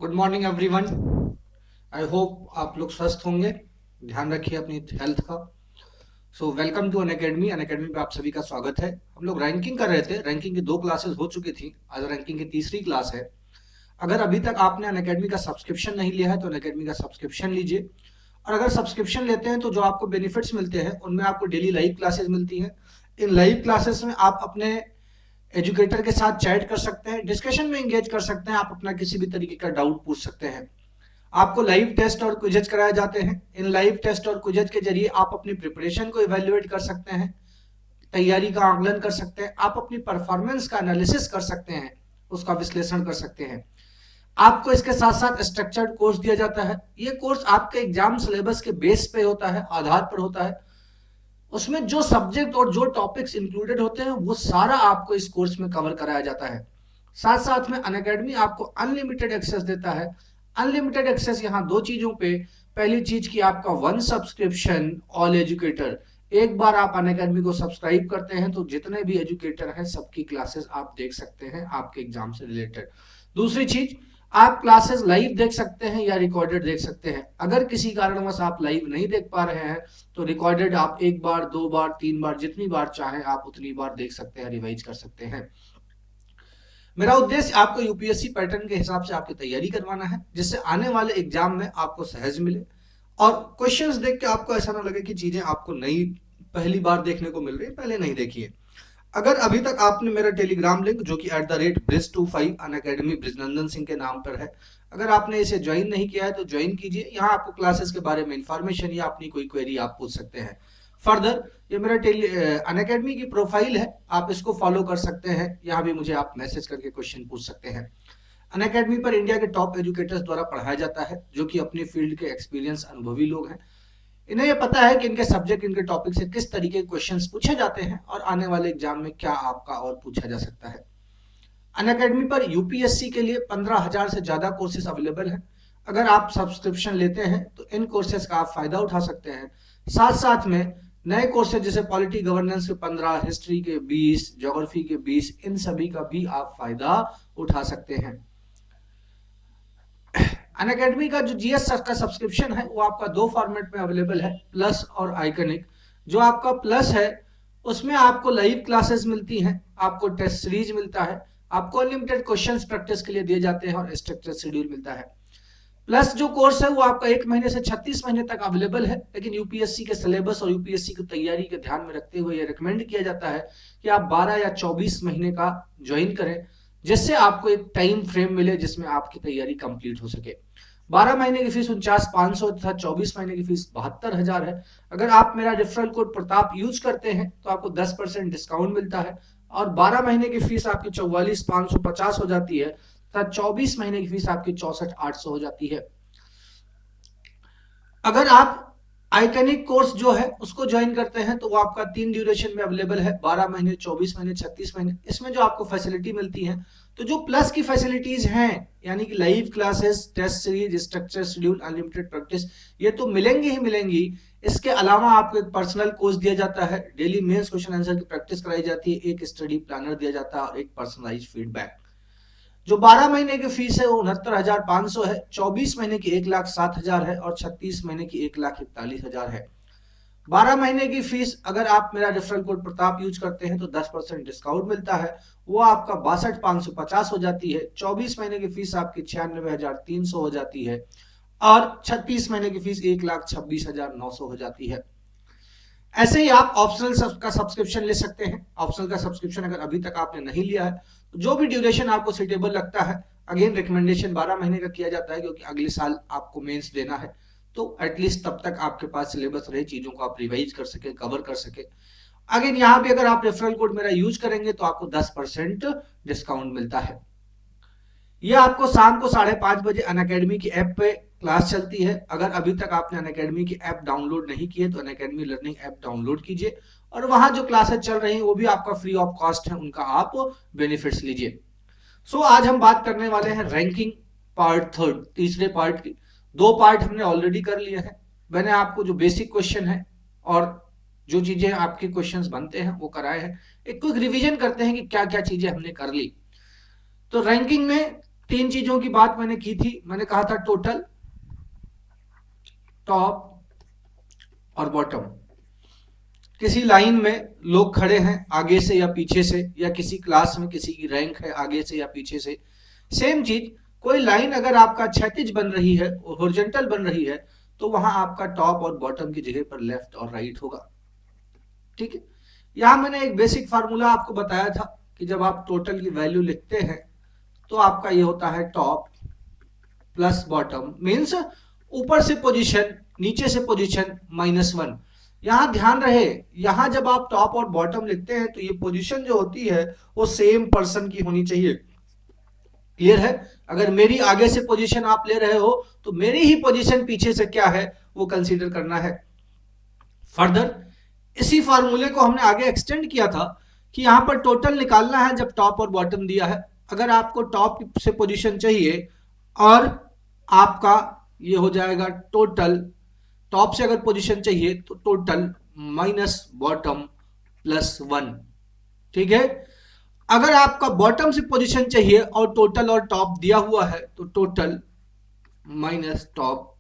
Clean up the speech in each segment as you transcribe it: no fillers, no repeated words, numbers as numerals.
Good morning everyone. I hope आप लोग स्वस्थ होंगे। ध्यान रखिए अपनी हेल्थ का। So welcome to Unacademy. Unacademy पे आप सभी का स्वागत है। हम लोग रैंकिंग कर रहे थे। रैंकिंग की 2 क्लासेस हो चुकी थी। आज रैंकिंग की तीसरी क्लास है। अगर अभी तक आपने अनअकैडमी का सब्सक्रिप्शन नहीं लिया है तो अनअकैडमी का सब्सक्रिप्शन लीजिए। और अगर सब्सक्रिप्शन लेते हैं तो जो आपको बेनिफिट्स मिलते हैं उनमें आपको डेली लाइव क्लासेस मिलती हैं। इन लाइव क्लासेस में आप अपने एजुकेटर के साथ चैट कर सकते हैं, डिस्कशन में एंगेज कर सकते हैं, आप अपना किसी भी तरीके का डाउट पूछ सकते हैं। आपको लाइव टेस्ट और क्विजेज कराए जाते हैं। इन लाइव टेस्ट और क्विजेज के जरिए आप अपनी प्रिपरेशन को इवेल्युएट कर सकते हैं, तैयारी का आकलन कर सकते हैं, आप अपनी परफॉर्मेंस का एनालिसिस कर सकते हैं, उसका विश्लेषण कर सकते हैं। आपको इसके साथ साथ स्ट्रक्चर्ड कोर्स दिया जाता है। ये कोर्स आपके एग्जाम सिलेबस के बेस पे होता है, आधार पर होता है। उसमें जो सब्जेक्ट और जो टॉपिक्स इंक्लूडेड होते हैं वो सारा आपको इस कोर्स में कवर कराया जाता है। साथ साथ में अनअकैडमी आपको अनलिमिटेड एक्सेस देता है। अनलिमिटेड एक्सेस यहाँ दो चीजों पे। पहली चीज की आपका वन सब्सक्रिप्शन ऑल एजुकेटर। एक बार आप अनअकैडमी को सब्सक्राइब करते हैं तो जितने भी एजुकेटर हैं सबकी क्लासेस आप देख सकते हैं आपके एग्जाम से रिलेटेड। दूसरी चीज, आप क्लासेस लाइव देख सकते हैं या रिकॉर्डेड देख सकते हैं। अगर किसी कारणवश आप लाइव नहीं देख पा रहे हैं तो रिकॉर्डेड आप एक बार, दो बार, तीन बार, जितनी बार चाहें आप उतनी बार देख सकते हैं, रिवाइज कर सकते हैं। मेरा उद्देश्य आपको यूपीएससी पैटर्न के हिसाब से आपकी तैयारी करवाना है, जिससे आने वाले एग्जाम में आपको सहज मिले और क्वेश्चंस देख के आपको ऐसा ना लगे कि चीजें आपको नई पहली बार देखने को मिल रही है, पहले नहीं देखी है। अगर अभी तक आपने मेरा टेलीग्राम लिंक जो कि @briz25 अनअकैडमी ब्रिजनंदन सिंह के नाम पर है, अगर आपने इसे ज्वाइन नहीं किया है तो ज्वाइन कीजिए। यहाँ आपको क्लासेस के बारे में इंफॉर्मेशन या अपनी कोई क्वेरी आप पूछ सकते हैं। फर्दर ये मेरा अनअकैडमी की प्रोफाइल है, आप इसको फॉलो कर सकते हैं। यहाँ भी मुझे आप मैसेज करके क्वेश्चन पूछ सकते हैं। अनअकैडमी पर इंडिया के टॉप एजुकेटर्स द्वारा पढ़ाया जाता है, जो कि अपनी फील्ड के एक्सपीरियंस अनुभवी लोग हैं। इन्हें ये पता है कि इनके सब्जेक्ट, इनके टॉपिक से किस तरीके के क्वेश्चंस पूछे जाते हैं और आने वाले एग्जाम में क्या आपका और पूछा जा सकता है। अनअकैडमी पर यूपीएससी के लिए 15,000 से ज्यादा कोर्सेज अवेलेबल हैं। अगर आप सब्सक्रिप्शन लेते हैं तो इन कोर्सेज का आप फायदा उठा सकते हैं। साथ साथ में नए कोर्सेज जैसे पॉलिटी गवर्नेंस के 15, हिस्ट्री के 20, ज्योग्राफी के 20, इन सभी का भी आप फायदा उठा सकते हैं। अनअकैडमी का जो जीएस का सब्सक्रिप्शन है वो आपका दो फॉर्मेट में अवेलेबल है, प्लस और आइकनिक। जो आपका प्लस है उसमें आपको लाइव क्लासेस मिलती हैं, आपको टेस्ट सीरीज मिलता है, आपको अनलिमिटेड क्वेश्चंस प्रैक्टिस के लिए दिए जाते हैं और स्ट्रक्चर शेड्यूल मिलता है। प्लस जो कोर्स है वो आपका 1 महीने से 36 महीने तक अवेलेबल है, लेकिन यूपीएससी के सिलेबस और यूपीएससी की तैयारी के ध्यान में रखते हुए ये रिकमेंड किया जाता है कि आप 12 या 24 महीने का ज्वाइन करें, जिससे आपको एक टाइम फ्रेम मिले जिसमें आपकी तैयारी कंप्लीट हो सके। 12 महीने की फीस 49,500 तथा 24 महीने की फीस 72,000 है। अगर आप मेरा रेफरल कोड प्रताप यूज करते हैं तो आपको 10% डिस्काउंट मिलता है और 12 महीने की फीस आपकी 44,550 हो जाती है तथा 24 महीने की फीस आपकी 64,800 हो जाती है। अगर आप आइकनिक कोर्स जो है उसको ज्वाइन करते हैं तो वो आपका 3 ड्यूरेशन में अवेलेबल है, 12 महीने, 24 महीने, 36 महीने। इसमें जो आपको फैसिलिटी मिलती है, तो जो प्लस की फैसिलिटीज हैं यानी कि live classes, test series, structure schedule, unlimited practice, ये तो मिलेंगी ही मिलेंगी। इसके अलावा आपको एक पर्सनल कोर्स दिया जाता है, डेली मेंस क्वेश्चन आंसर की प्रैक्टिस कराई जाती है, एक स्टडी प्लानर दिया जाता है और एक पर्सनलाइज्ड फीडबैक। जो 12 महीने की फीस है वो 69,500 है, 24 महीने की 1,07,000 है और 36 महीने की 1,41,000 है। 12 महीने की फीस अगर आप मेरा रेफरल कोड प्रताप यूज करते हैं तो 10% डिस्काउंट मिलता है, वो आपका 62,550 हो जाती है। 24 महीने की फीस आपकी 96,300 हो जाती है और 36 महीने की फीस 1,26,900 हो जाती है। ऐसे ही आप ऑप्शनल का सब्सक्रिप्शन ले सकते हैं। ऑप्शनल का सब्सक्रिप्शन अगर अभी तक आपने नहीं लिया है तो जो भी ड्यूरेशन आपको सुटेबल लगता है, अगेन रिकमेंडेशन 12 महीने का किया जाता है क्योंकि अगले साल आपको मेंस देना है, तो एटलीस्ट तब तक आपके पास सिलेबस रहे, चीजों को आप रिवाइज कर सके, कवर कर सके। अगेन यहाँ पे अगर आप रेफरल कोड मेरा यूज करेंगे तो आपको 10% डिस्काउंट मिलता है। ये आपको शाम को 5:30 बजे अनअकैडमी की ऐप पे क्लास चलती है। अगर अभी तक आपने अनअकैडमी की ऐप डाउनलोड नहीं की है तो अनअकैडमी लर्निंग ऐप डाउनलोड कीजिए और वहां जो क्लासेस चल रही हैं वो भी आपका फ्री ऑफ कॉस्ट है, उनका आप बेनिफिट्स लीजिए। आज हम बात करने वाले हैं रैंकिंग पार्ट थर्ड, तीसरे पार्ट की। 2 पार्ट हमने ऑलरेडी कर लिए हैं। मैंने आपको जो बेसिक क्वेश्चन है और जो चीजें आपके क्वेश्चंस बनते हैं वो कराए हैं। एक क्विक रिवीजन करते हैं कि क्या क्या चीजें हमने कर ली। तो रैंकिंग में तीन चीजों की बात मैंने की थी, मैंने कहा था टोटल, टॉप और बॉटम। किसी लाइन में लोग खड़े हैं आगे से या पीछे से, या किसी क्लास में किसी की रैंक है आगे से या पीछे से, सेम चीज, कोई लाइन अगर आपका क्षैतिज बन रही है और हॉरिजॉन्टल बन रही है तो वहां आपका टॉप और बॉटम की जगह पर लेफ्ट और राइट होगा। ठीक है, यहां मैंने एक बेसिक फार्मूला आपको बताया था कि जब आप टोटल की वैल्यू लिखते हैं तो आपका ये होता है टॉप प्लस बॉटम, मीन्स ऊपर से पोजीशन नीचे से पोजीशन -1। यहां ध्यान रहे, यहां जब आप टॉप और बॉटम लिखते हैं तो ये पोजीशन जो होती है वो सेम पर्सन की होनी चाहिए। क्लियर है? अगर मेरी आगे से पोजीशन आप ले रहे हो तो मेरी ही पोजीशन पीछे से क्या है वो कंसीडर करना है। फर्दर इसी फार्मूले को हमने आगे एक्सटेंड किया था कि यहां पर टोटल निकालना है जब टॉप और बॉटम दिया है। अगर आपको टॉप से पोजीशन चाहिए और आपका ये हो जाएगा टोटल, टॉप से अगर पोजीशन चाहिए तो टोटल माइनस बॉटम +1। ठीक है, अगर आपका बॉटम से पोजीशन चाहिए और टोटल और टॉप दिया हुआ है तो टोटल माइनस टॉप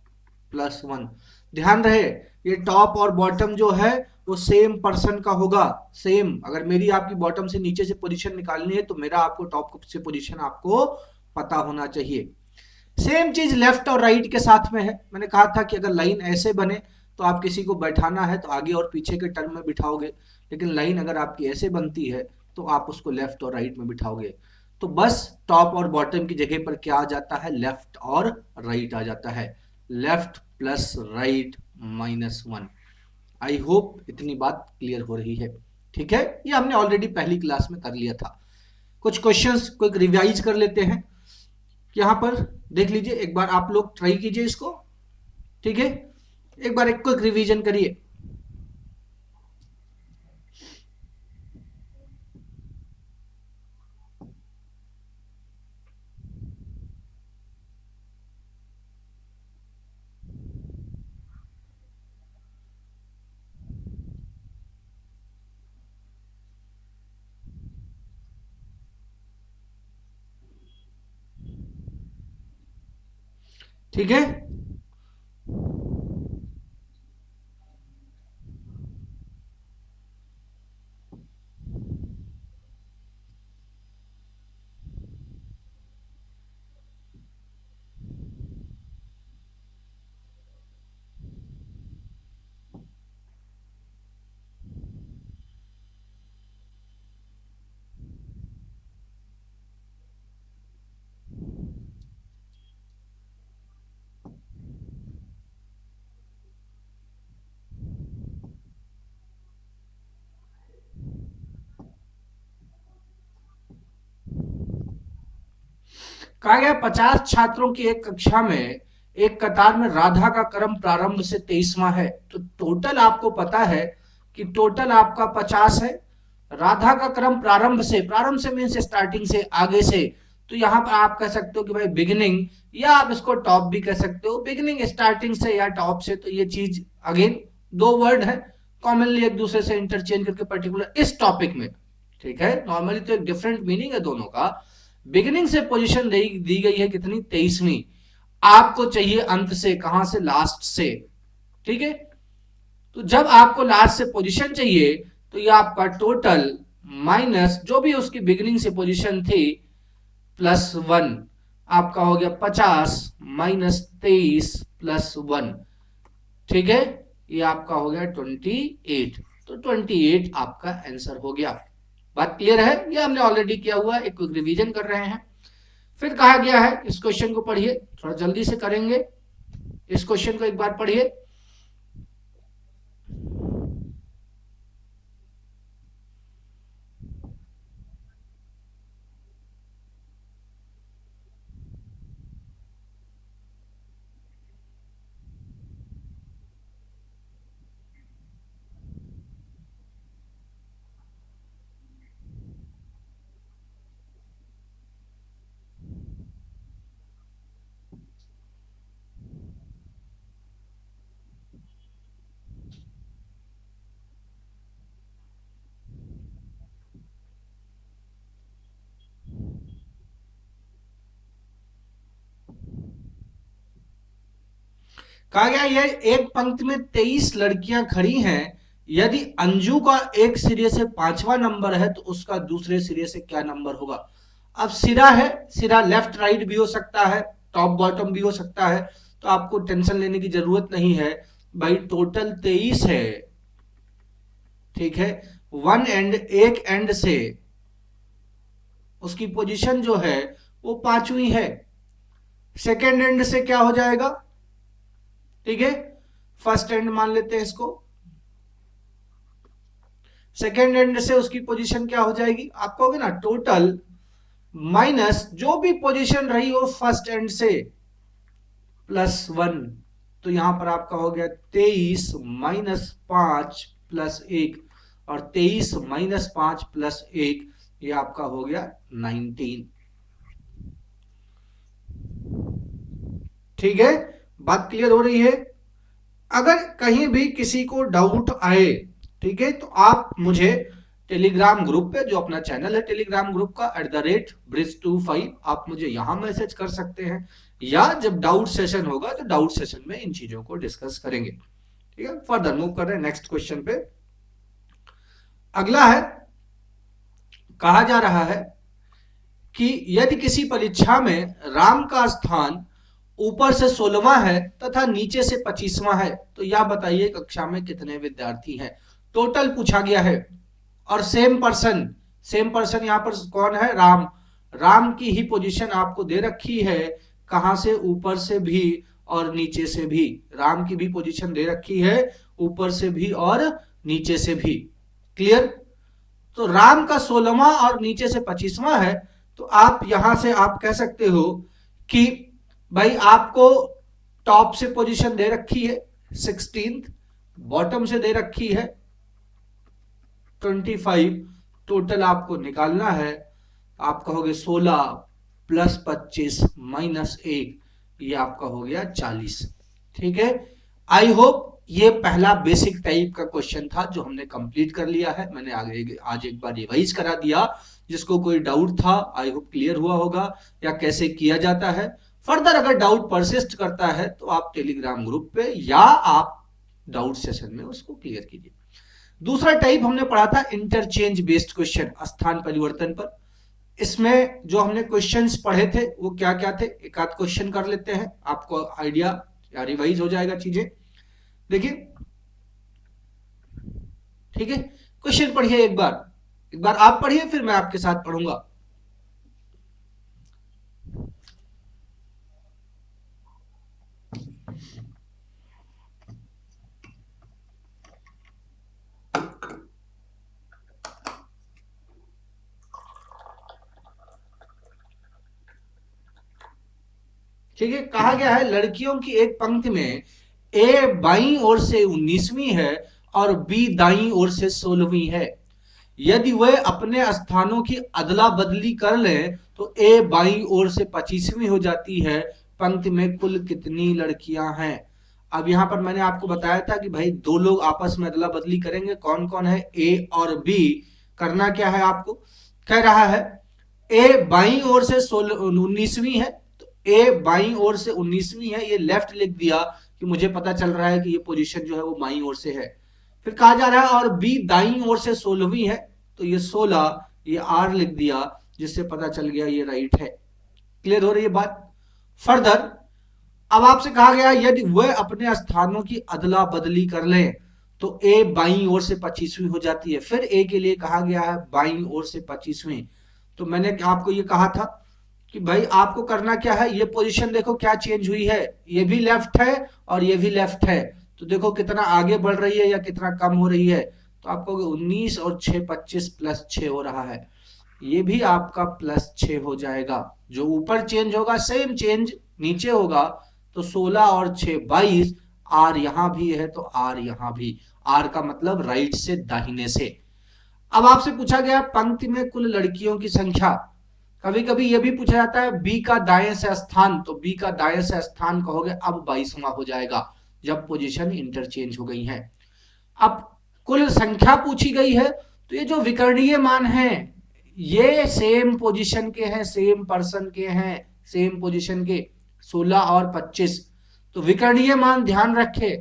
+1। ध्यान रहे ये टॉप और बॉटम जो है वो सेम पर्सन का होगा। सेम, अगर मेरी आपकी बॉटम से नीचे से पोजीशन निकालनी है तो मेरा आपको टॉप से पोजीशन आपको पता होना चाहिए। सेम चीज लेफ्ट और राइट के साथ में है। मैंने कहा था कि अगर लाइन ऐसे बने तो आप किसी को बैठाना है तो आगे और पीछे के टर्म में बिठाओगे, लेकिन लाइन अगर आपकी ऐसे बनती है तो आप उसको लेफ्ट और राइट में बिठाओगे। तो बस टॉप और बॉटम की जगह पर क्या आ जाता है, लेफ्ट और राइट आ जाता है। Left plus right -1। I hope इतनी बात क्लियर हो रही है। ठीक है, ये हमने ऑलरेडी पहली क्लास में कर लिया था। कुछ क्वेश्चंस को रिवाइज कर लेते हैं। यहां पर देख लीजिए, एक बार आप लोग ट्राई कीजिए इसको। ठीक है, एक बार एक क्विक रिवीजन करिए। ठीक है, कहा गया 50 छात्रों की एक कक्षा में एक कतार में राधा का क्रम प्रारंभ से 23वां है। तो टोटल आपको पता है कि टोटल आपका 50 है। राधा का क्रम प्रारंभ से मीन्स स्टार्टिंग से, आगे से। तो यहां पर आप कह सकते हो कि भाई बिगिनिंग, या आप इसको टॉप भी कह सकते हो। बिगिनिंग स्टार्टिंग से या टॉप से, तो ये चीज अगेन दो वर्ड है, कॉमनली एक दूसरे से इंटरचेंज करके पर्टिकुलर इस टॉपिक में। ठीक है, नॉर्मली तो एक डिफरेंट मीनिंग है दोनों का। बिगिनिंग से पोजीशन दी गई है कितनी, 23वीं। आपको चाहिए अंत से, कहां से, लास्ट से। ठीक है, तो जब आपको लास्ट से पोजीशन चाहिए तो ये आपका टोटल माइनस जो भी उसकी बिगिनिंग से पोजीशन थी +1, आपका हो गया 50 -23 +1। ठीक है, ये आपका हो गया 28। तो 28 आपका आंसर हो गया। बात क्लियर है? ये हमने ऑलरेडी किया हुआ है, एक क्विक रिवीजन कर रहे हैं। फिर कहा गया है इस क्वेश्चन को पढ़िए, थोड़ा जल्दी से करेंगे। इस क्वेश्चन को एक बार पढ़िए। कहा गया ये एक पंक्ति में 23 लड़कियां खड़ी हैं, यदि अंजू का एक सिरे से 5वां नंबर है तो उसका दूसरे सिरे से क्या नंबर होगा। अब सिरा है, सिरा लेफ्ट राइट भी हो सकता है, टॉप बॉटम भी हो सकता है, तो आपको टेंशन लेने की जरूरत नहीं है भाई। टोटल 23 है, ठीक है। वन एंड, एक एंड से उसकी पोजीशन जो है वो 5वीं है। सेकेंड एंड से क्या हो जाएगा, ठीक है, फर्स्ट एंड मान लेते हैं इसको। सेकेंड एंड से उसकी पोजीशन क्या हो जाएगी, आप कहोगे ना टोटल माइनस जो भी पोजीशन रही हो फर्स्ट एंड से +1, तो यहां पर आपका हो गया 23 -5 +1, और 23 -5 +1 ये आपका हो गया 19। ठीक है, बात क्लियर हो रही है। अगर कहीं भी किसी को डाउट आए, ठीक है, तो आप मुझे टेलीग्राम ग्रुप पे, जो अपना चैनल है टेलीग्राम ग्रुप का @bridge25, आप मुझे यहां मैसेज कर सकते हैं, या जब डाउट सेशन होगा तो डाउट सेशन में इन चीजों को डिस्कस करेंगे। ठीक है, फर्दर मूव कर रहे हैं नेक्स्ट क्वेश्चन पे। अगला है, कहा जा रहा है कि यदि किसी परीक्षा में राम का स्थान ऊपर से 16वां है तथा नीचे से 25वां है, तो यह बताइए कक्षा में कितने विद्यार्थी हैं। टोटल पूछा गया है, और सेम पर्सन यहां पर कौन है, राम। राम की ही पोजीशन आपको दे रखी है, कहां से, ऊपर से भी और नीचे से भी। राम की भी पोजीशन दे रखी है, ऊपर से भी और नीचे से भी। क्लियर। तो राम का 16वां और नीचे से 25वां है, तो आप यहां से आप कह सकते हो कि भाई आपको टॉप से पोजीशन दे रखी है 16th, बॉटम से दे रखी है 25, टोटल आपको निकालना है। आप कहोगे 16 + 25 -1, ये आपका हो गया 40। ठीक है, आई होप ये पहला बेसिक टाइप का क्वेश्चन था जो हमने कंप्लीट कर लिया है। मैंने आगे आज एक बार रिवाइज करा दिया, जिसको कोई डाउट था आई होप क्लियर हुआ होगा, या कैसे किया जाता है। फर्दर अगर डाउट परसिस्ट करता है तो आप टेलीग्राम ग्रुप पे या आप डाउट सेशन में उसको क्लियर कीजिए। दूसरा टाइप हमने पढ़ा था इंटरचेंज बेस्ड क्वेश्चन, स्थान परिवर्तन पर। इसमें जो हमने क्वेश्चंस पढ़े थे वो क्या क्या थे, एक आध क्वेश्चन कर लेते हैं, आपको आइडिया या रिवाइज हो जाएगा चीजें। देखिए, ठीक है, क्वेश्चन पढ़िए एक बार आप पढ़िए, फिर मैं आपके साथ पढ़ूंगा। ठीक है, कहा गया है लड़कियों की एक पंक्ति में ए बाईं ओर से 19वीं है और बी दाईं ओर से 16वीं है। यदि वह अपने स्थानों की अदला बदली कर ले तो ए बाईं ओर से 25वीं हो जाती है। पंक्ति में कुल कितनी लड़कियां हैं। अब यहां पर मैंने आपको बताया था कि भाई दो लोग आपस में अदला बदली करेंगे, कौन कौन है, ए और बी। करना क्या है आपको, कह रहा है ए बाईं ओर से 19वीं है, ए बाईं ओर से 19वीं है, ये लेफ्ट लिख दिया कि मुझे पता चल रहा है कि ये पोजीशन जो है वो बाईं ओर से है। फिर कहा जा रहा है और बी दाईं ओर से 16वीं है, तो ये 16, ये आर लिख दिया, जिससे पता चल गया ये राइट है। क्लियर हो रही है बात। फर्दर अब आपसे कहा गया यदि वह अपने स्थानों की अदला बदली कर ले तो ए बाईं ओर से 25वीं हो जाती है। फिर ए के लिए कहा गया है बाईं ओर से 25वीं। तो मैंने आपको ये कहा था कि भाई आपको करना क्या है, ये पोजीशन देखो क्या चेंज हुई है, ये भी लेफ्ट है और ये भी लेफ्ट है, तो देखो कितना आगे बढ़ रही है या कितना कम हो रही है। तो आपको 19 और 6 25 +6 हो रहा है, ये भी आपका +6 हो जाएगा। जो ऊपर चेंज होगा सेम चेंज नीचे होगा, तो 16 और 6 22, आर यहां भी है तो आर यहां भी, आर का मतलब राइट से दाहिने से। अब आपसे पूछा गया पंक्ति में कुल लड़कियों की संख्या। कभी कभी यह भी पूछा जाता है बी का दाएं से स्थान, तो बी का दाएं से स्थान कहोगे अब 22वां हो जाएगा जब पोजीशन इंटरचेंज हो गई है। अब कुल संख्या पूछी गई है, तो ये जो विकर्णीय मान है ये सेम पोजीशन के हैं, सेम पर्सन के हैं, सेम पोजीशन के 16 और 25। तो विकर्णीय मान ध्यान रखे,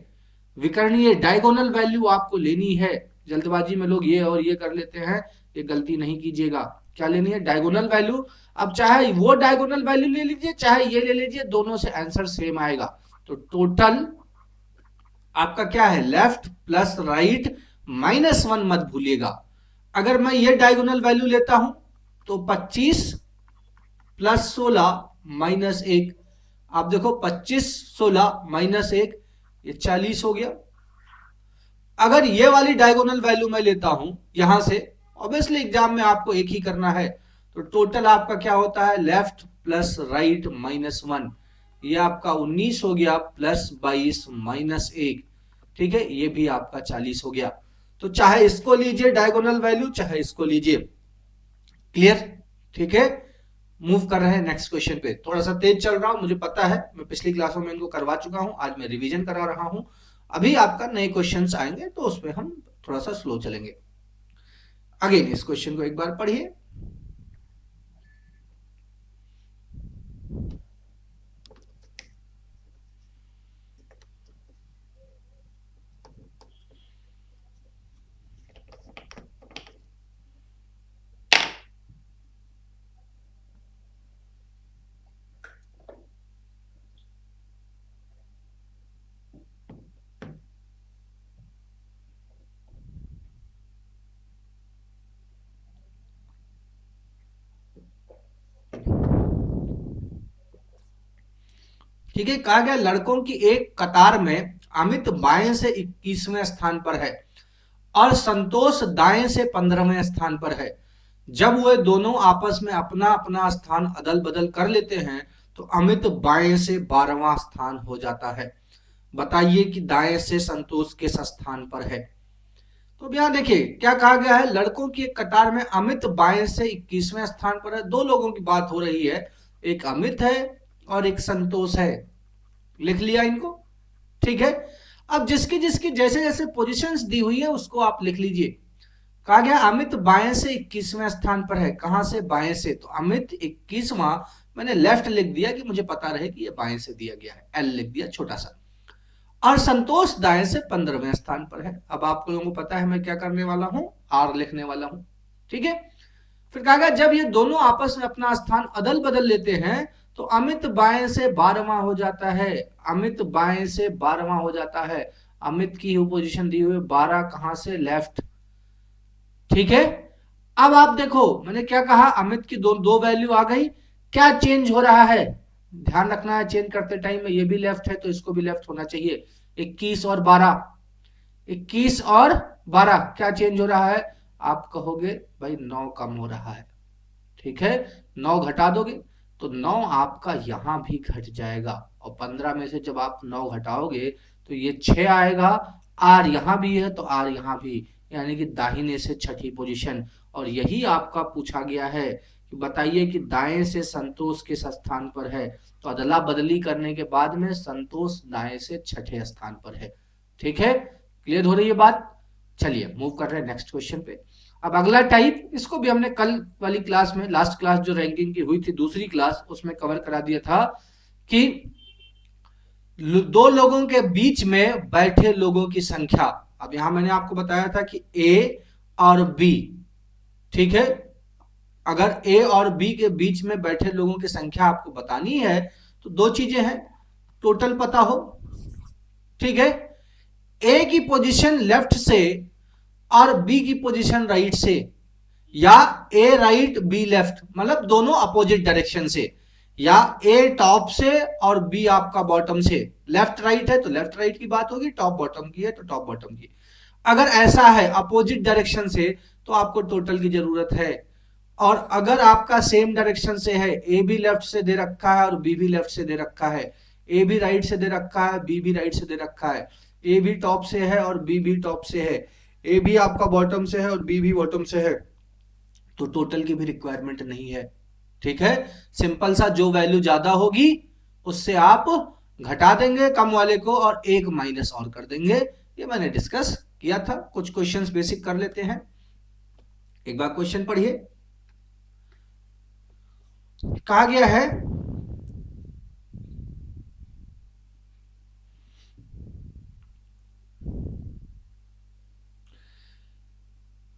विकर्णीय डायगोनल वैल्यू आपको लेनी है। जल्दबाजी में लोग ये और ये कर लेते हैं, ये गलती नहीं कीजिएगा। क्या लेनी है? Diagonal value. अब चाहे वो डायगोनल वैल्यू ले लीजिए, चाहे ये ले लीजिए, दोनों से आंसर सेम आएगा। तो टोटल आपका क्या है? लेफ्ट प्लस राइट माइनस 1 मत भूलिएगा। अगर मैं ये डायगोनल वैल्यू लेता हूं तो 25 प्लस 16 माइनस 1। आप देखो 25 16 माइनस 1, ये 40 हो गया। अगर ये वाली डायगोनल वैल्यू मैं लेता हूं यहां से, ऑब्वियसली एग्जाम में आपको एक ही करना है, तो टोटल आपका क्या होता है? लेफ्ट प्लस राइट माइनस 1, ये आपका 19 हो गया, प्लस 22 माइनस 1, ठीक है, ये भी आपका 40 हो गया। तो चाहे इसको लीजिए डायगोनल वैल्यू, चाहे इसको लीजिए। क्लियर? ठीक है, मूव कर रहे हैं नेक्स्ट क्वेश्चन पे। थोड़ा सा तेज चल रहा हूं, मुझे पता है, मैं पिछली क्लासों में इनको करवा चुका हूं, आज मैं रिवीजन करा रहा हूं। अभी आपका नए क्वेश्चंस आएंगे तो उसमें हम थोड़ा सा स्लो चलेंगे। अगेन इस क्वेश्चन को एक बार पढ़िए। ठीक है, कहा गया लड़कों की एक कतार में अमित बाएं से 21वें स्थान पर है और संतोष दाएं से 15वें स्थान पर है। जब वे दोनों आपस में अपना अपना स्थान अदल बदल कर लेते हैं तो अमित बाएं से 12वां स्थान हो जाता है। बताइए कि दाएं से संतोष किस स्थान पर है। तो अब यहां देखिए क्या कहा गया है, लड़कों की एक कतार में अमित बाएं से 21वें स्थान पर है। दो लोगों की बात हो रही है, एक अमित है और एक संतोष है। लिख लिया इनको? ठीक है। अब जिसकी जिसकी जैसे जैसे पोजीशंस दी हुई है उसको आप लिख लीजिए। कहा गया अमित बाएं से 21वें स्थान पर है। कहां से? बाएं से। तो अमित 21वां, मैंने लेफ्ट लिख दिया कि मुझे पता रहे कि ये बाएं से दिया गया है, एल लिख दिया छोटा सा। और संतोष दाएं से 15वें स्थान पर है। अब आप लोगों को पता है मैं क्या करने वाला हूं, आर लिखने वाला हूं। ठीक है। फिर कहा गया जब ये दोनों आपस में अपना स्थान अदल बदल लेते हैं तो अमित बाएं से 12वां हो जाता है। अमित बाएं से 12वां हो जाता है। अमित की पोजीशन दी हुई 12, कहां से? लेफ्ट। ठीक है। अब आप देखो मैंने क्या कहा, अमित की दो दो वैल्यू आ गई। क्या चेंज हो रहा है? ध्यान रखना है चेंज करते टाइम में, ये भी लेफ्ट है तो इसको भी लेफ्ट होना चाहिए। 21 और 12, 21 और 12 क्या चेंज हो रहा है? आप कहोगे भाई 9 कम हो रहा है। ठीक है, 9 घटा दोगे तो 9 आपका यहां भी घट जाएगा, और 15 में से जब आप 9 घटाओगे तो ये 6 आएगा। आर यहां भी है तो आर यहां भी, यानी कि दाहिने से छठी पोजीशन। और यही आपका पूछा गया है कि बताइए कि दाएं से संतोष किस स्थान पर है। तो अदला बदली करने के बाद में संतोष दाएं से छठे स्थान पर है। ठीक है, क्लियर हो रही है बात? चलिए मूव कर रहे हैं नेक्स्ट क्वेश्चन पे। अब अगला टाइप, इसको भी हमने कल वाली क्लास में, लास्ट क्लास जो रैंकिंग की हुई थी दूसरी क्लास, उसमें कवर करा दिया था कि दो लोगों के बीच में बैठे लोगों की संख्या। अब यहां मैंने आपको बताया था कि ए और बी, ठीक है, अगर ए और बी के बीच में बैठे लोगों की संख्या आपको बतानी है तो दो चीजें हैं, टोटल पता हो, ठीक है, ए की पोजीशन लेफ्ट से और बी की पोजीशन राइट से, या ए राइट बी लेफ्ट, मतलब दोनों अपोजिट डायरेक्शन से, या ए टॉप से और बी आपका बॉटम से। लेफ्ट राइट है तो लेफ्ट राइट की बात होगी, टॉप बॉटम की है तो टॉप बॉटम की। अगर ऐसा है अपोजिट डायरेक्शन से तो आपको टोटल की जरूरत है। और अगर आपका सेम डायरेक्शन से है, ए भी लेफ्ट से दे रखा है और बी भी लेफ्ट से दे रखा है, ए भी राइट से दे रखा है, बी भी राइट से दे रखा है, ए भी टॉप से है और बी भी टॉप से है, ए भी आपका बॉटम से है और बी भी बॉटम से है, तो टोटल की भी रिक्वायरमेंट नहीं है। ठीक है, सिंपल सा, जो वैल्यू ज्यादा होगी उससे आप घटा देंगे कम वाले को और एक माइनस और कर देंगे। ये मैंने डिस्कस किया था। कुछ क्वेश्चंस बेसिक कर लेते हैं, एक बार क्वेश्चन पढ़िए। कहा गया है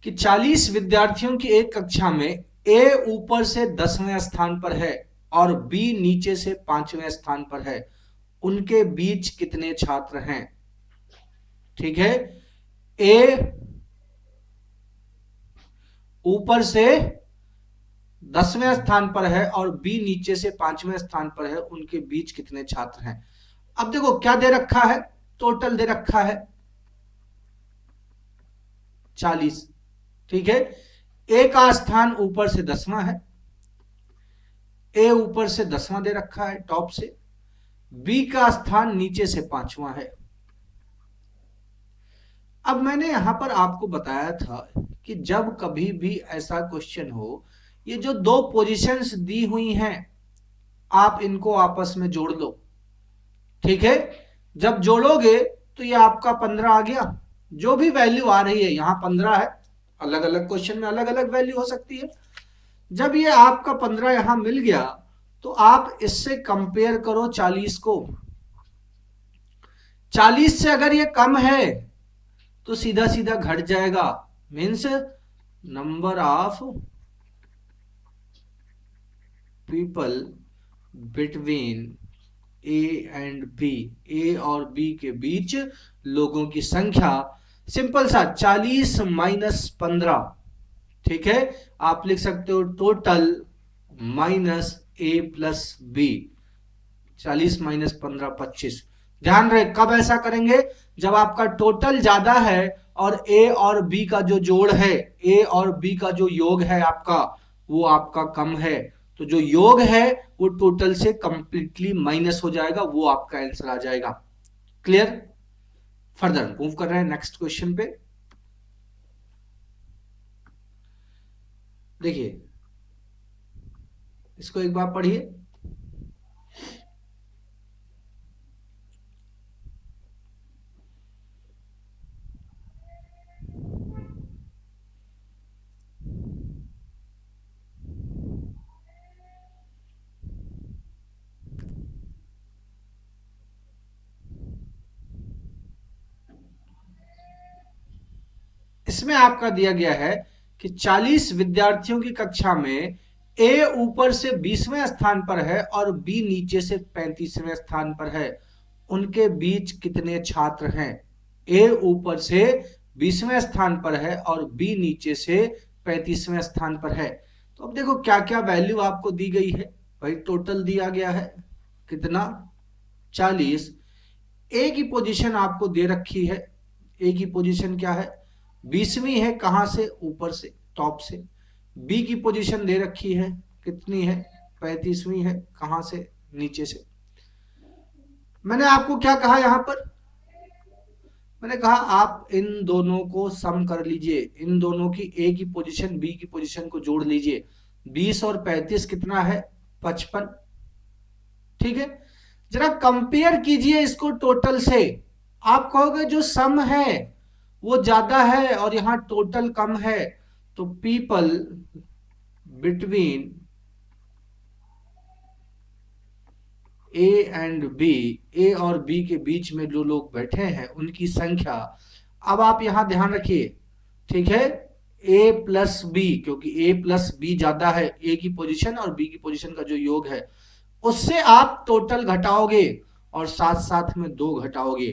कि 40 विद्यार्थियों की एक कक्षा में ए ऊपर से 10वें स्थान पर है और बी नीचे से 5वें स्थान पर है, उनके बीच कितने छात्र हैं? ठीक है, ए ऊपर से 10वें स्थान पर है और बी नीचे से 5वें स्थान पर है, उनके बीच कितने छात्र हैं? अब देखो क्या दे रखा है, टोटल दे रखा है 40। ठीक है, ए का स्थान ऊपर से 10वां है, ए ऊपर से 10वां दे रखा है टॉप से, बी का स्थान नीचे से 5वां है। अब मैंने यहां पर आपको बताया था कि जब कभी भी ऐसा क्वेश्चन हो, ये जो दो पोजीशंस दी हुई हैं आप इनको आपस में जोड़ लो। ठीक है, जब जोड़ोगे तो ये आपका 15 आ गया, जो भी वैल्यू आ रही है यहां 15 है, अलग अलग क्वेश्चन में अलग अलग वैल्यू हो सकती है। जब ये आपका 15 यहां मिल गया तो आप इससे कंपेयर करो 40 को। 40 से अगर ये कम है तो सीधा सीधा घट जाएगा, means number of people between A and B, A और बी के बीच लोगों की संख्या, सिंपल सा 40 माइनस 15। ठीक है, आप लिख सकते हो टोटल माइनस ए प्लस बी, 40 माइनस 15 25। ध्यान रहे कब ऐसा करेंगे, जब आपका टोटल ज्यादा है और ए और बी का जो जोड़ है, ए और बी का जो योग है आपका, वो आपका कम है, तो जो योग है वो टोटल से कंप्लीटली माइनस हो जाएगा, वो आपका आंसर आ जाएगा। क्लियर? फर्दर मूव कर रहे हैं नेक्स्ट क्वेश्चन पे। देखिए इसको एक बार पढ़िए। इसमें आपका दिया गया है कि 40 विद्यार्थियों की कक्षा में ए ऊपर से 20वें स्थान पर है और बी नीचे से 35वें स्थान पर है, उनके बीच कितने छात्र हैं? ए ऊपर से 20वें स्थान पर है और बी नीचे से 35वें स्थान पर है। तो अब देखो क्या क्या वैल्यू आपको दी गई है भाई, टोटल दिया गया है कितना, 40। ए की पोजीशन आपको दे रखी है, ए की पोजीशन क्या है, 20वीं है, कहां से, ऊपर से टॉप से। बी की पोजीशन दे रखी है, कितनी है, 35वीं है, कहां से, नीचे से। मैंने आपको क्या कहा यहां पर, मैंने कहा आप इन दोनों को सम कर लीजिए, इन दोनों की ए की पोजीशन बी की पोजीशन को जोड़ लीजिए। 20 और 35 कितना है, 55। ठीक है, जरा कंपेयर कीजिए इसको टोटल से। आप कहोगे जो सम है वो ज्यादा है और यहां टोटल कम है, तो people between A and B, A और बी के बीच में जो लोग बैठे हैं उनकी संख्या। अब आप यहां ध्यान रखिए, ठीक है, ए प्लस बी, क्योंकि ए प्लस बी ज्यादा है, ए की पोजीशन और बी की पोजीशन का जो योग है उससे आप टोटल घटाओगे और साथ साथ में दो घटाओगे।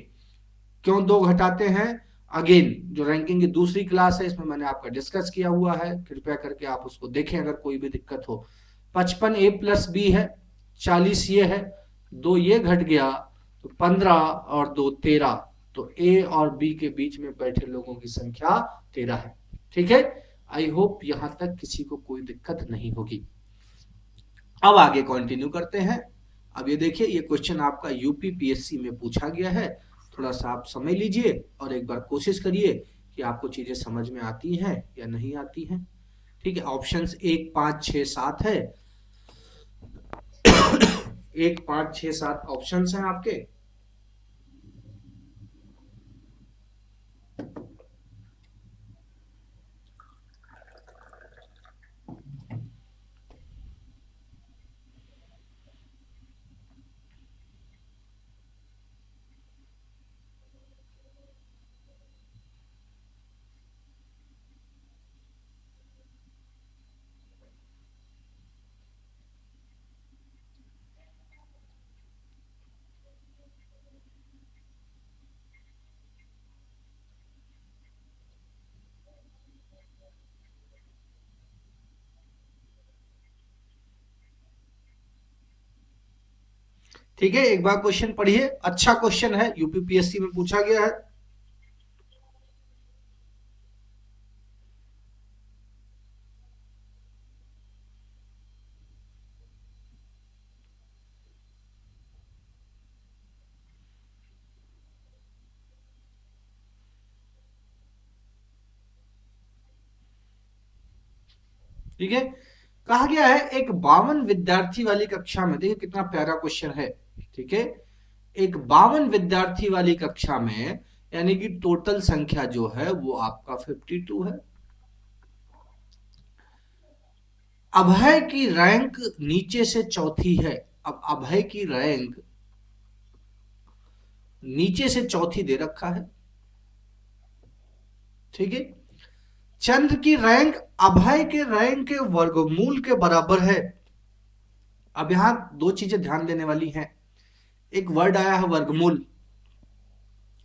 क्यों दो घटाते हैं, अगेन जो रैंकिंग की दूसरी क्लास है इसमें मैंने आपका डिस्कस किया हुआ है, कृपया करके आप उसको देखें अगर कोई भी दिक्कत हो। 55 ए प्लस बी है, 40 ये है, दो ये घट गया तो 15 और दो 13, तो ए और बी के बीच में बैठे लोगों की संख्या 13 है। ठीक है, आई होप यहां तक किसी को कोई दिक्कत नहीं होगी। अब आगे कंटिन्यू करते हैं। अब ये देखिए ये क्वेश्चन आपका यूपी पीएससी में पूछा गया है, थोड़ा सा आप समझ लीजिए और एक बार कोशिश करिए कि आपको चीजें समझ में आती हैं या नहीं आती हैं। ठीक है, ऑप्शंस 1 5 6 7 है। 1 5 6 7 ऑप्शंस हैं आपके। ठीक है, एक बार क्वेश्चन पढ़िए, अच्छा क्वेश्चन है, यूपीपीएससी में पूछा गया है। ठीक है, कहा गया है एक 52 विद्यार्थी वाली कक्षा में, देखिए कितना प्यारा क्वेश्चन है। ठीक है, एक 52 विद्यार्थी वाली कक्षा में, यानी कि टोटल संख्या जो है वो आपका 52 है। अभय की रैंक नीचे से चौथी है। अब अभय की रैंक नीचे से चौथी दे रखा है। ठीक है, चंद्र की रैंक अभय के रैंक के वर्गमूल के बराबर है। अब यहां दो चीजें ध्यान देने वाली हैं। एक वर्ड आया है वर्गमूल।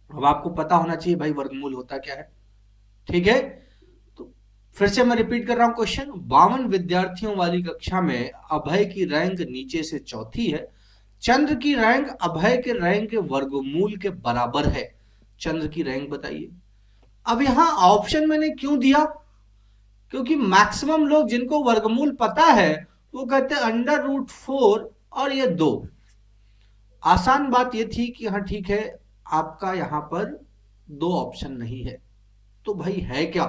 अब आपको पता होना चाहिए भाई वर्गमूल होता क्या है। ठीक है, तो फिर से मैं रिपीट कर रहा हूं क्वेश्चन। 52 विद्यार्थियों वाली कक्षा में अभय की रैंक नीचे से चौथी है। चंद्र की रैंक अभय के रैंक के वर्गमूल के बराबर है। चंद्र की रैंक बताइए। अब यहां ऑप्शन मैंने क्यों दिया, क्योंकि मैक्सिमम लोग जिनको वर्गमूल पता है वो कहते हैं √4 और ये 2। आसान बात ये थी कि हाँ ठीक है, आपका यहां पर दो ऑप्शन नहीं है, तो भाई है क्या।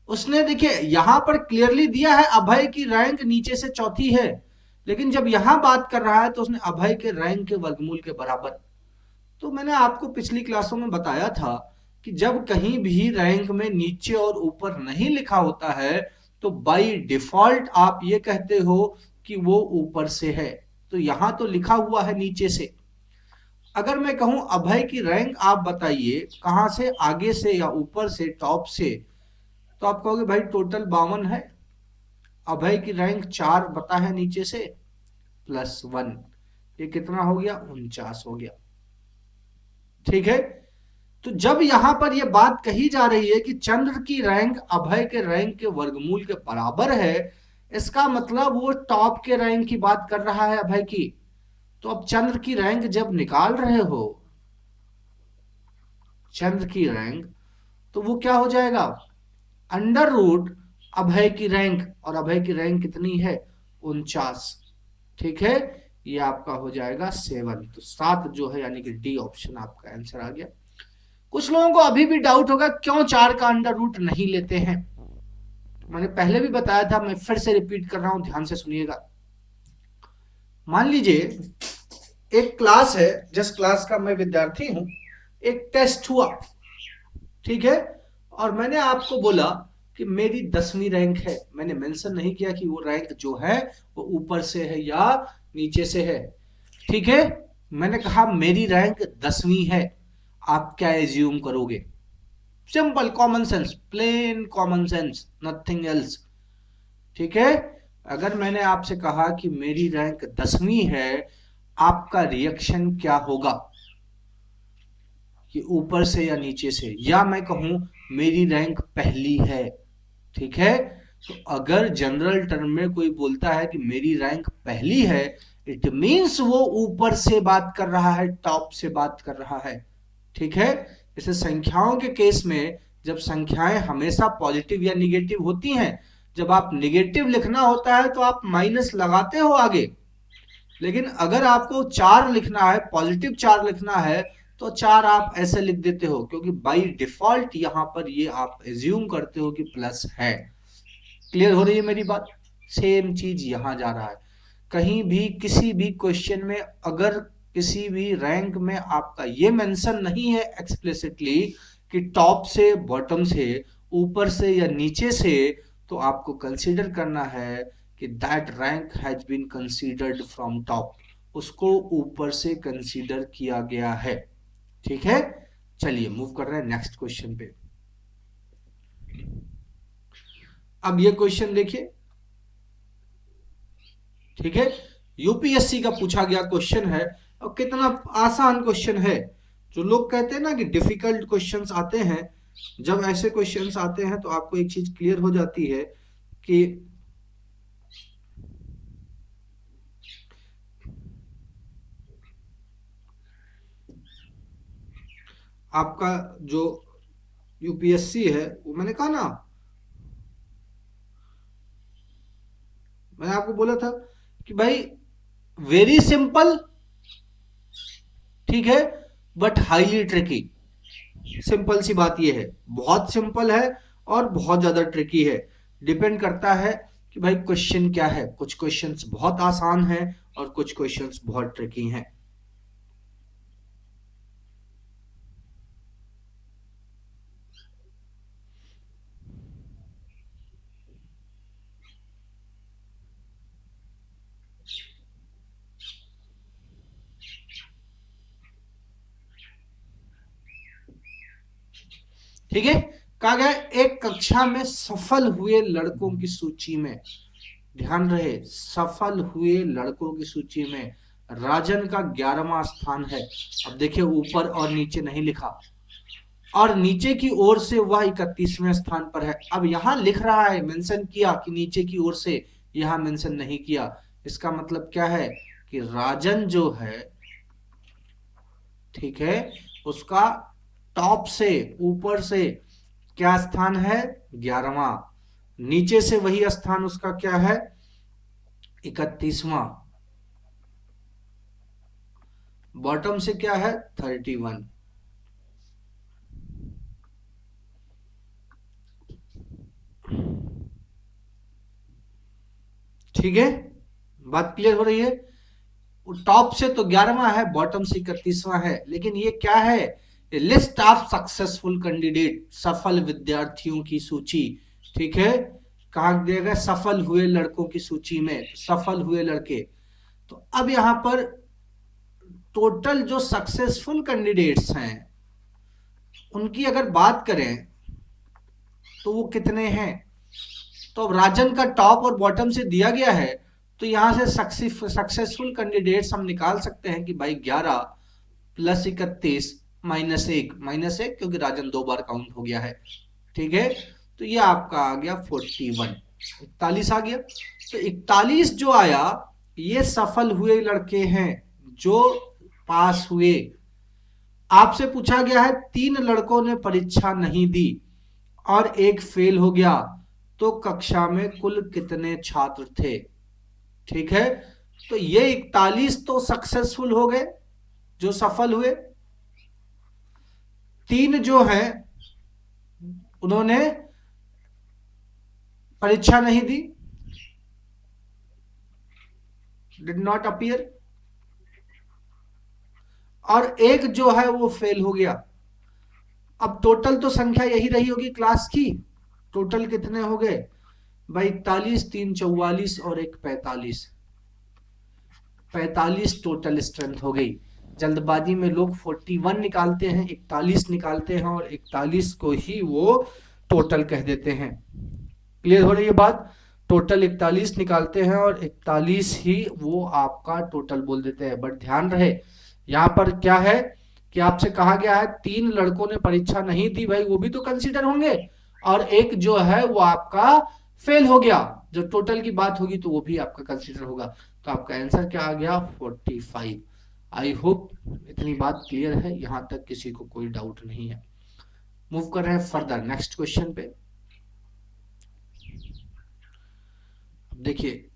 उसने देखिए यहां पर क्लियरली दिया है अभय की रैंक नीचे से चौथी है, लेकिन जब यहां बात कर रहा है तो उसने अभय के रैंक के वर्गमूल के बराबर। तो मैंने आपको पिछली क्लासों में बताया था कि जब कहीं भी रैंक में नीचे और ऊपर नहीं लिखा होता है तो बाय डिफॉल्ट आप ये कहते हो कि वो ऊपर से है। तो यहां तो लिखा हुआ है नीचे से। अगर मैं कहूं अभय की रैंक आप बताइए कहां से, आगे से या ऊपर से, टॉप से, तो आप कहोगे भाई टोटल 52 है, अभय की रैंक 4 बता है नीचे से, +1, ये कितना हो गया, 49 हो गया। ठीक है, तो जब यहां पर यह बात कही जा रही है कि चंद्र की रैंक अभय के रैंक के वर्गमूल के बराबर है, इसका मतलब वो टॉप के रैंक की बात कर रहा है अभय की। तो अब चंद्र की रैंक जब निकाल रहे हो, चंद्र की रैंक, तो वो क्या हो जाएगा, √ अभय की रैंक, और अभय की रैंक कितनी है, 49। ठीक है, ये आपका हो जाएगा 7। तो 7 जो है यानी कि डी ऑप्शन आपका आंसर आ गया। कुछ लोगों को अभी भी डाउट होगा क्यों 4 का √ नहीं लेते हैं। मैंने पहले भी बताया था, मैं फिर से रिपीट कर रहा हूं, ध्यान से सुनिएगा। मान लीजिए एक क्लास है, जिस क्लास का मैं विद्यार्थी हूं, एक टेस्ट हुआ। ठीक है, और मैंने आपको बोला कि मेरी 10वीं रैंक है। मैंने मेंशन नहीं किया कि वो रैंक जो है वो ऊपर से है या नीचे से है। ठीक है, मैंने कहा मेरी रैंक 10वीं है। आप क्या एज्यूम करोगे, simple common sense, plain common sense, nothing else. ठीक है, अगर मैंने आपसे कहा कि मेरी रैंक 10वीं है, आपका रिएक्शन क्या होगा, कि ऊपर से या नीचे से, या मैं कहूं मेरी रैंक पहली है। ठीक है, तो अगर जनरल टर्म में कोई बोलता है कि मेरी रैंक पहली है, इट मींस वो ऊपर से बात कर रहा है, टॉप से बात कर रहा है। ठीक है, जैसे संख्याओं के केस में जब संख्याएं हमेशा पॉजिटिव या निगेटिव होती हैं, जब आप निगेटिव लिखना होता है तो आप माइनस लगाते हो आगे, लेकिन अगर आपको 4 लिखना है, पॉजिटिव 4 लिखना है, तो 4 आप ऐसे लिख देते हो, क्योंकि बाय डिफॉल्ट यहां पर ये आप एज्यूम करते हो कि प्लस है। क्लियर हो रही है मेरी बात। सेम चीज यहां जा रहा है। कहीं भी किसी भी क्वेश्चन में अगर किसी भी रैंक में आपका ये मेंशन नहीं है एक्सप्लिसिटली कि टॉप से, बॉटम से, ऊपर से या नीचे से, तो आपको कंसीडर करना है कि that rank has been considered from top, उसको ऊपर से कंसीडर किया गया है। ठीक है, चलिए मूव कर रहे हैं नेक्स्ट क्वेश्चन पे। अब ये क्वेश्चन देखिए। ठीक है, यूपीएससी का पूछा गया क्वेश्चन है, और कितना आसान क्वेश्चन है। जो लोग कहते हैं ना कि डिफिकल्ट क्वेश्चंस आते हैं, जब ऐसे क्वेश्चंस आते हैं तो आपको एक चीज क्लियर हो जाती है कि आपका जो यूपीएससी है वो मैंने कहा ना, मैंने आपको बोला था कि भाई वेरी सिंपल, ठीक है, बट हाईली ट्रिकी। सिंपल सी बात ये है, बहुत सिंपल है और बहुत ज्यादा ट्रिकी है। डिपेंड करता है कि भाई क्वेश्चन क्या है। कुछ क्वेश्चंस बहुत आसान है और कुछ क्वेश्चंस बहुत ट्रिकी हैं। ठीक है, कहा गया एक कक्षा में सफल हुए लड़कों की सूची में, ध्यान रहे, सफल हुए लड़कों की सूची में राजन का 11वां स्थान है। अब देखिए ऊपर और नीचे नहीं लिखा, और नीचे की ओर से वह 31वें स्थान पर है। अब यहां लिख रहा है, मेंशन किया कि नीचे की ओर से, यहां मेंशन नहीं किया। इसका मतलब क्या है कि राजन जो है, ठीक है, उसका टॉप से, ऊपर से क्या स्थान है, 11वां। नीचे से वही स्थान उसका क्या है, 31वां। बॉटम से क्या है, 31। ठीक है, बात क्लियर हो रही है। टॉप से तो 11वां है, बॉटम से 31वां है, लेकिन ये क्या है, लिस्ट ऑफ सक्सेसफुल कैंडिडेट, सफल विद्यार्थियों की सूची। ठीक है, कहा दिया गया सफल हुए लड़कों की सूची में, सफल हुए लड़के। तो अब यहां पर टोटल जो सक्सेसफुल कैंडिडेट्स हैं उनकी अगर बात करें तो वो कितने हैं। तो अब राजन का टॉप और बॉटम से दिया गया है, तो यहां से सक्सेसफुल कैंडिडेट्स हम निकाल सकते हैं कि भाई 11 प्लस 31 -1, -1 क्योंकि राजन 2 बार काउंट हो गया है। ठीक है, तो ये आपका आ गया 41, 41 आ गया। तो 41 जो आया, ये सफल हुए लड़के हैं जो पास हुए। आपसे पूछा गया है 3 लड़कों ने परीक्षा नहीं दी और एक फेल हो गया, तो कक्षा में कुल कितने छात्र थे। ठीक है, तो ये 41 तो सक्सेसफुल हो गए, जो सफल हुए। 3 जो है उन्होंने परीक्षा नहीं दी, डिड नॉट अपीयर, और एक जो है वो फेल हो गया। अब टोटल तो संख्या यही रही होगी क्लास की। टोटल कितने हो गए भाई, 41, 3 44 और एक 45, 45 टोटल स्ट्रेंथ हो गई। जल्दबाजी में लोग 41 निकालते हैं, 41 निकालते हैं और 41 को ही वो टोटल कह देते हैं। क्लियर हो रही है बात। टोटल 41 निकालते हैं और 41 ही वो आपका टोटल बोल देते हैं। बट ध्यान रहे यहां पर क्या है कि आपसे कहा गया है 3 लड़कों ने परीक्षा नहीं दी, भाई वो भी तो कंसीडर होंगे, और एक जो है वो आपका फेल हो गया। जब टोटल की बात होगी तो वो भी आपका कंसीडर होगा। तो आपका आंसर क्या आ गया, 45। आई होप इतनी बात क्लियर है, यहां तक किसी को कोई डाउट नहीं है। मूव कर रहे हैं फर्दर नेक्स्ट क्वेश्चन पे। अब देखिए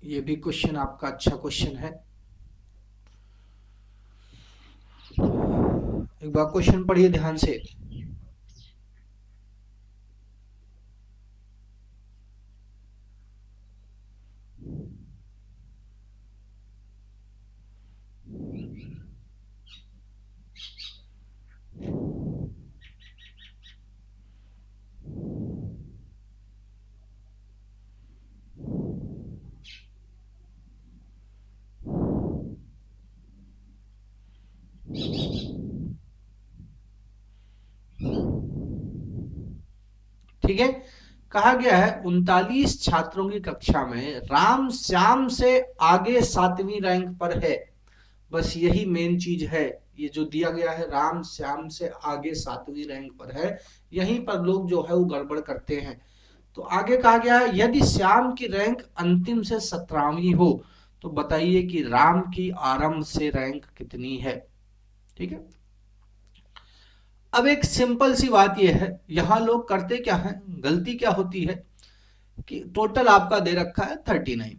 ये भी क्वेश्चन आपका अच्छा क्वेश्चन है। एक बार क्वेश्चन पढ़िए ध्यान से। ठीक है, कहा गया है 39 छात्रों की कक्षा में राम श्याम से आगे 7वीं रैंक पर है। बस यही मेन चीज है, ये जो दिया गया है राम श्याम से आगे 7वीं रैंक पर है, यहीं पर लोग जो है वो गड़बड़ करते हैं। तो आगे कहा गया है यदि श्याम की रैंक अंतिम से 17वीं हो तो बताइए कि राम की आरंभ से रैंक कितनी है। ठीक है, अब एक सिंपल सी बात यह है, यहां लोग करते क्या है, गलती क्या होती है कि टोटल आपका दे रखा है 39,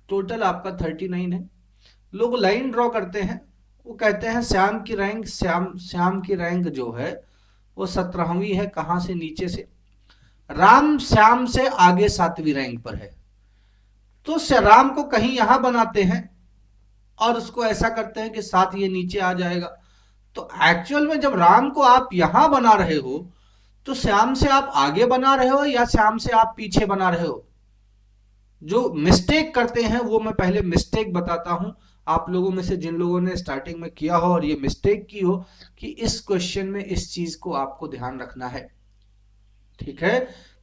टोटल आपका 39 है, लोग लाइन ड्रॉ करते हैं, वो कहते हैं श्याम की रैंक, श्याम की रैंक जो है वो 17वीं है, कहां से, नीचे से। राम श्याम से आगे 7वीं रैंक पर है, तो राम को कहीं यहां बनाते हैं और उसको ऐसा करते हैं कि 7 ये नीचे आ जाएगा। तो एक्चुअल में जब राम को आप यहां बना रहे हो तो श्याम से आप आगे बना रहे हो या श्याम से आप पीछे बना रहे हो। जो मिस्टेक करते हैं वो मैं पहले मिस्टेक बताता हूं, आप लोगों में से जिन लोगों ने स्टार्टिंग में किया हो और ये मिस्टेक की हो कि इस क्वेश्चन में इस चीज को आपको ध्यान रखना है, ठीक है।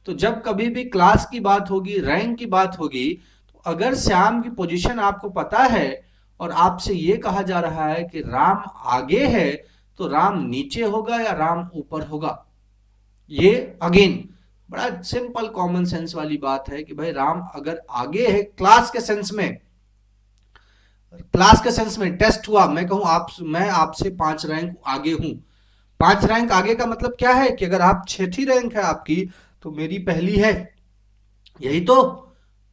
तो जब कभी भी क्लास की बात होगी, रैंक की बात होगी, तो अगर श्याम की पोजीशन आपको पता है और आपसे ये कहा जा रहा है कि राम आगे है, तो राम नीचे होगा या राम ऊपर होगा। ये अगेन बड़ा सिंपल कॉमन सेंस वाली बात है कि भाई राम अगर आगे है क्लास के सेंस में, क्लास के सेंस में टेस्ट हुआ, मैं कहूं मैं आपसे 5 रैंक आगे हूं। 5 रैंक आगे का मतलब क्या है कि अगर आप 6थी रैंक है आपकी तो मेरी पहली है, यही तो।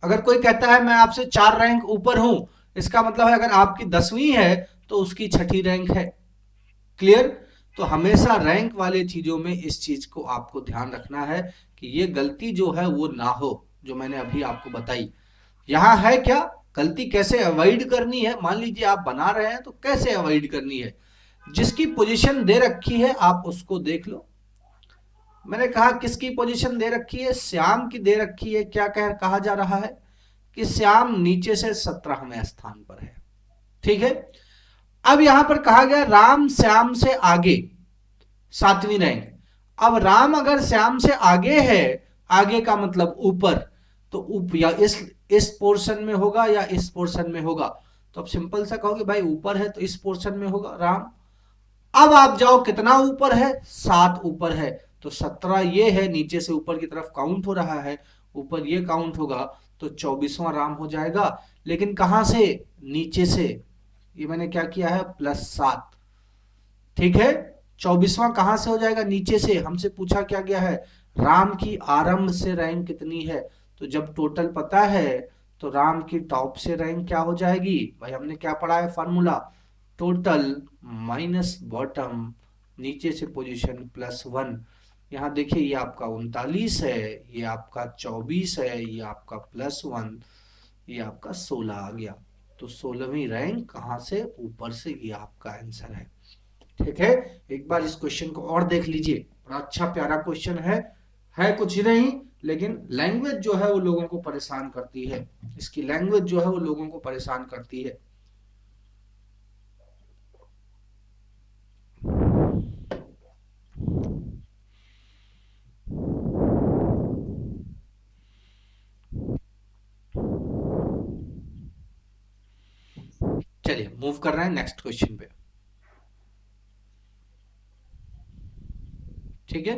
अगर कोई कहता है मैं आपसे 4 रैंक ऊपर हूं, इसका मतलब है अगर आपकी 10वीं है तो उसकी 6ठी रैंक है। क्लियर। तो हमेशा रैंक वाले चीजों में इस चीज को आपको ध्यान रखना है कि ये गलती जो है वो ना हो, जो मैंने अभी आपको बताई। यहां है क्या, गलती कैसे अवॉइड करनी है, मान लीजिए आप बना रहे हैं तो कैसे अवॉइड करनी है। जिसकी पोजीशन दे रखी है आप उसको देख लो। मैंने कहा किसकी पोजीशन दे रखी है, श्याम की दे रखी है। क्या कहा जा रहा है कि श्याम नीचे से 17वें स्थान पर है, ठीक है। अब यहां पर कहा गया राम श्याम से आगे 7वीं रैंक। अब राम अगर श्याम से आगे है, आगे का मतलब ऊपर, तो या इस पोर्शन में होगा या इस पोर्शन में होगा। तो अब सिंपल सा कहोगे भाई ऊपर है तो इस पोर्शन में होगा राम। अब आप जाओ कितना ऊपर है, 7 ऊपर है, तो 17 ये है, नीचे से ऊपर की तरफ काउंट हो रहा है, ऊपर ये काउंट होगा, तो 24वां राम हो जाएगा। लेकिन कहां से, नीचे से। ये मैंने क्या किया है, +7, ठीक है। 24वां कहां से हो जाएगा, नीचे से। हमसे पूछा क्या गया है, राम की आरंभ से रैंक कितनी है। तो जब टोटल पता है तो राम की टॉप से रैंक क्या हो जाएगी, भाई हमने क्या पढ़ा है फॉर्मूला, टोटल माइनस बॉटम, नीचे से पोजीशन +1। यहाँ देखिए ये आपका 39 है, ये आपका 24 है, ये आपका +1, ये आपका 16 आ गया। तो 16वीं रैंक कहां से, ऊपर से, ये आपका आंसर है, ठीक है। एक बार इस क्वेश्चन को और देख लीजिए, बड़ा अच्छा प्यारा क्वेश्चन है कुछ ही नहीं, लेकिन लैंग्वेज जो है वो लोगों को परेशान करती है, इसकी लैंग्वेज जो है वो लोगों को परेशान करती है। चलिए मूव कर रहे हैं नेक्स्ट क्वेश्चन पे, ठीक है।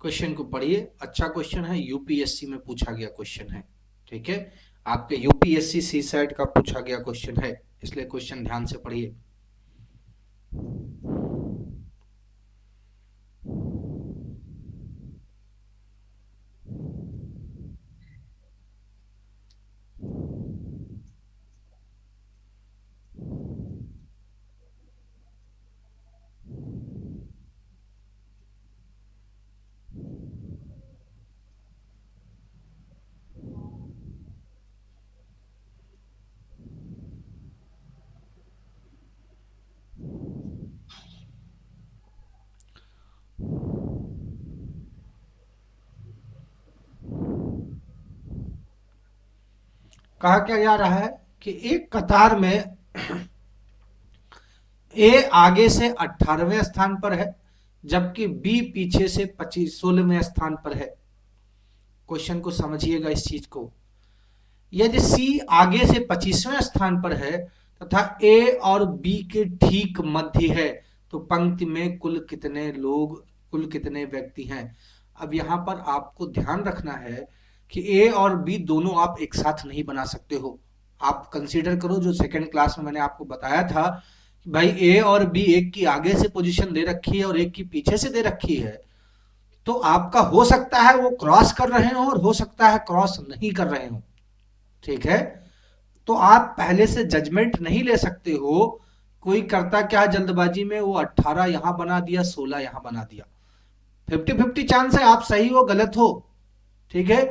क्वेश्चन को पढ़िए, अच्छा क्वेश्चन है, यूपीएससी में पूछा गया क्वेश्चन है, ठीक है। आपके यूपीएससी सी सेट का पूछा गया क्वेश्चन है, इसलिए क्वेश्चन ध्यान से पढ़िए। कहा क्या जा रहा है कि एक कतार में ए आगे से 18वें स्थान पर है, जबकि बी पीछे से 16वें स्थान पर है। क्वेश्चन को समझिएगा इस चीज को। यदि सी आगे से 25वें स्थान पर है तथा ए और बी के ठीक मध्य है तो पंक्ति में कुल कितने लोग, कुल कितने व्यक्ति हैं। अब यहां पर आपको ध्यान रखना है कि ए और बी दोनों आप एक साथ नहीं बना सकते हो। आप कंसीडर करो जो सेकंड क्लास में मैंने आपको बताया था कि भाई ए और बी एक की आगे से पोजीशन दे रखी है और एक की पीछे से दे रखी है, तो आपका हो सकता है वो क्रॉस कर रहे हो और हो सकता है क्रॉस नहीं कर रहे हो, ठीक है। तो आप पहले से जजमेंट नहीं ले सकते हो। कोई करता क्या जल्दबाजी में, वो 18 यहां बना दिया, 16 यहां बना दिया। 50-50 चांस है आप सही हो गलत हो, ठीक है।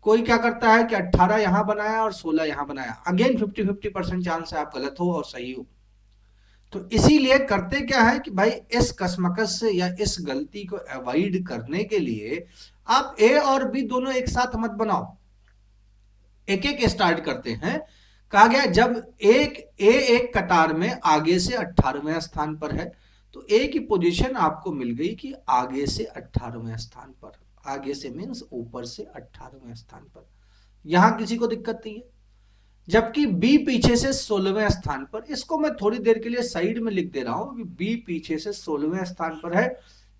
कोई क्या करता है कि 18 यहां बनाया और 16 यहां बनाया, अगेन 50-50% चांस है आप गलत हो और सही हो। तो इसीलिए करते क्या है कि भाई इस कसमकस से या इस गलती को अवॉइड करने के लिए आप ए और बी दोनों एक साथ मत बनाओ, एक एक स्टार्ट करते हैं। कहा गया जब एक कतार में आगे से 18वें स्थान पर है तो ए की पोजीशन आपको मिल गई कि आगे से 18वें स्थान पर, आगे से मीन्स ऊपर से 18वें स्थान पर, यहां किसी को दिक्कत नहीं है। जबकि बी पीछे से 16वें स्थान पर, इसको मैं थोड़ी देर के लिए साइड में लिख दे रहा हूं कि बी पीछे से 16वें स्थान पर है।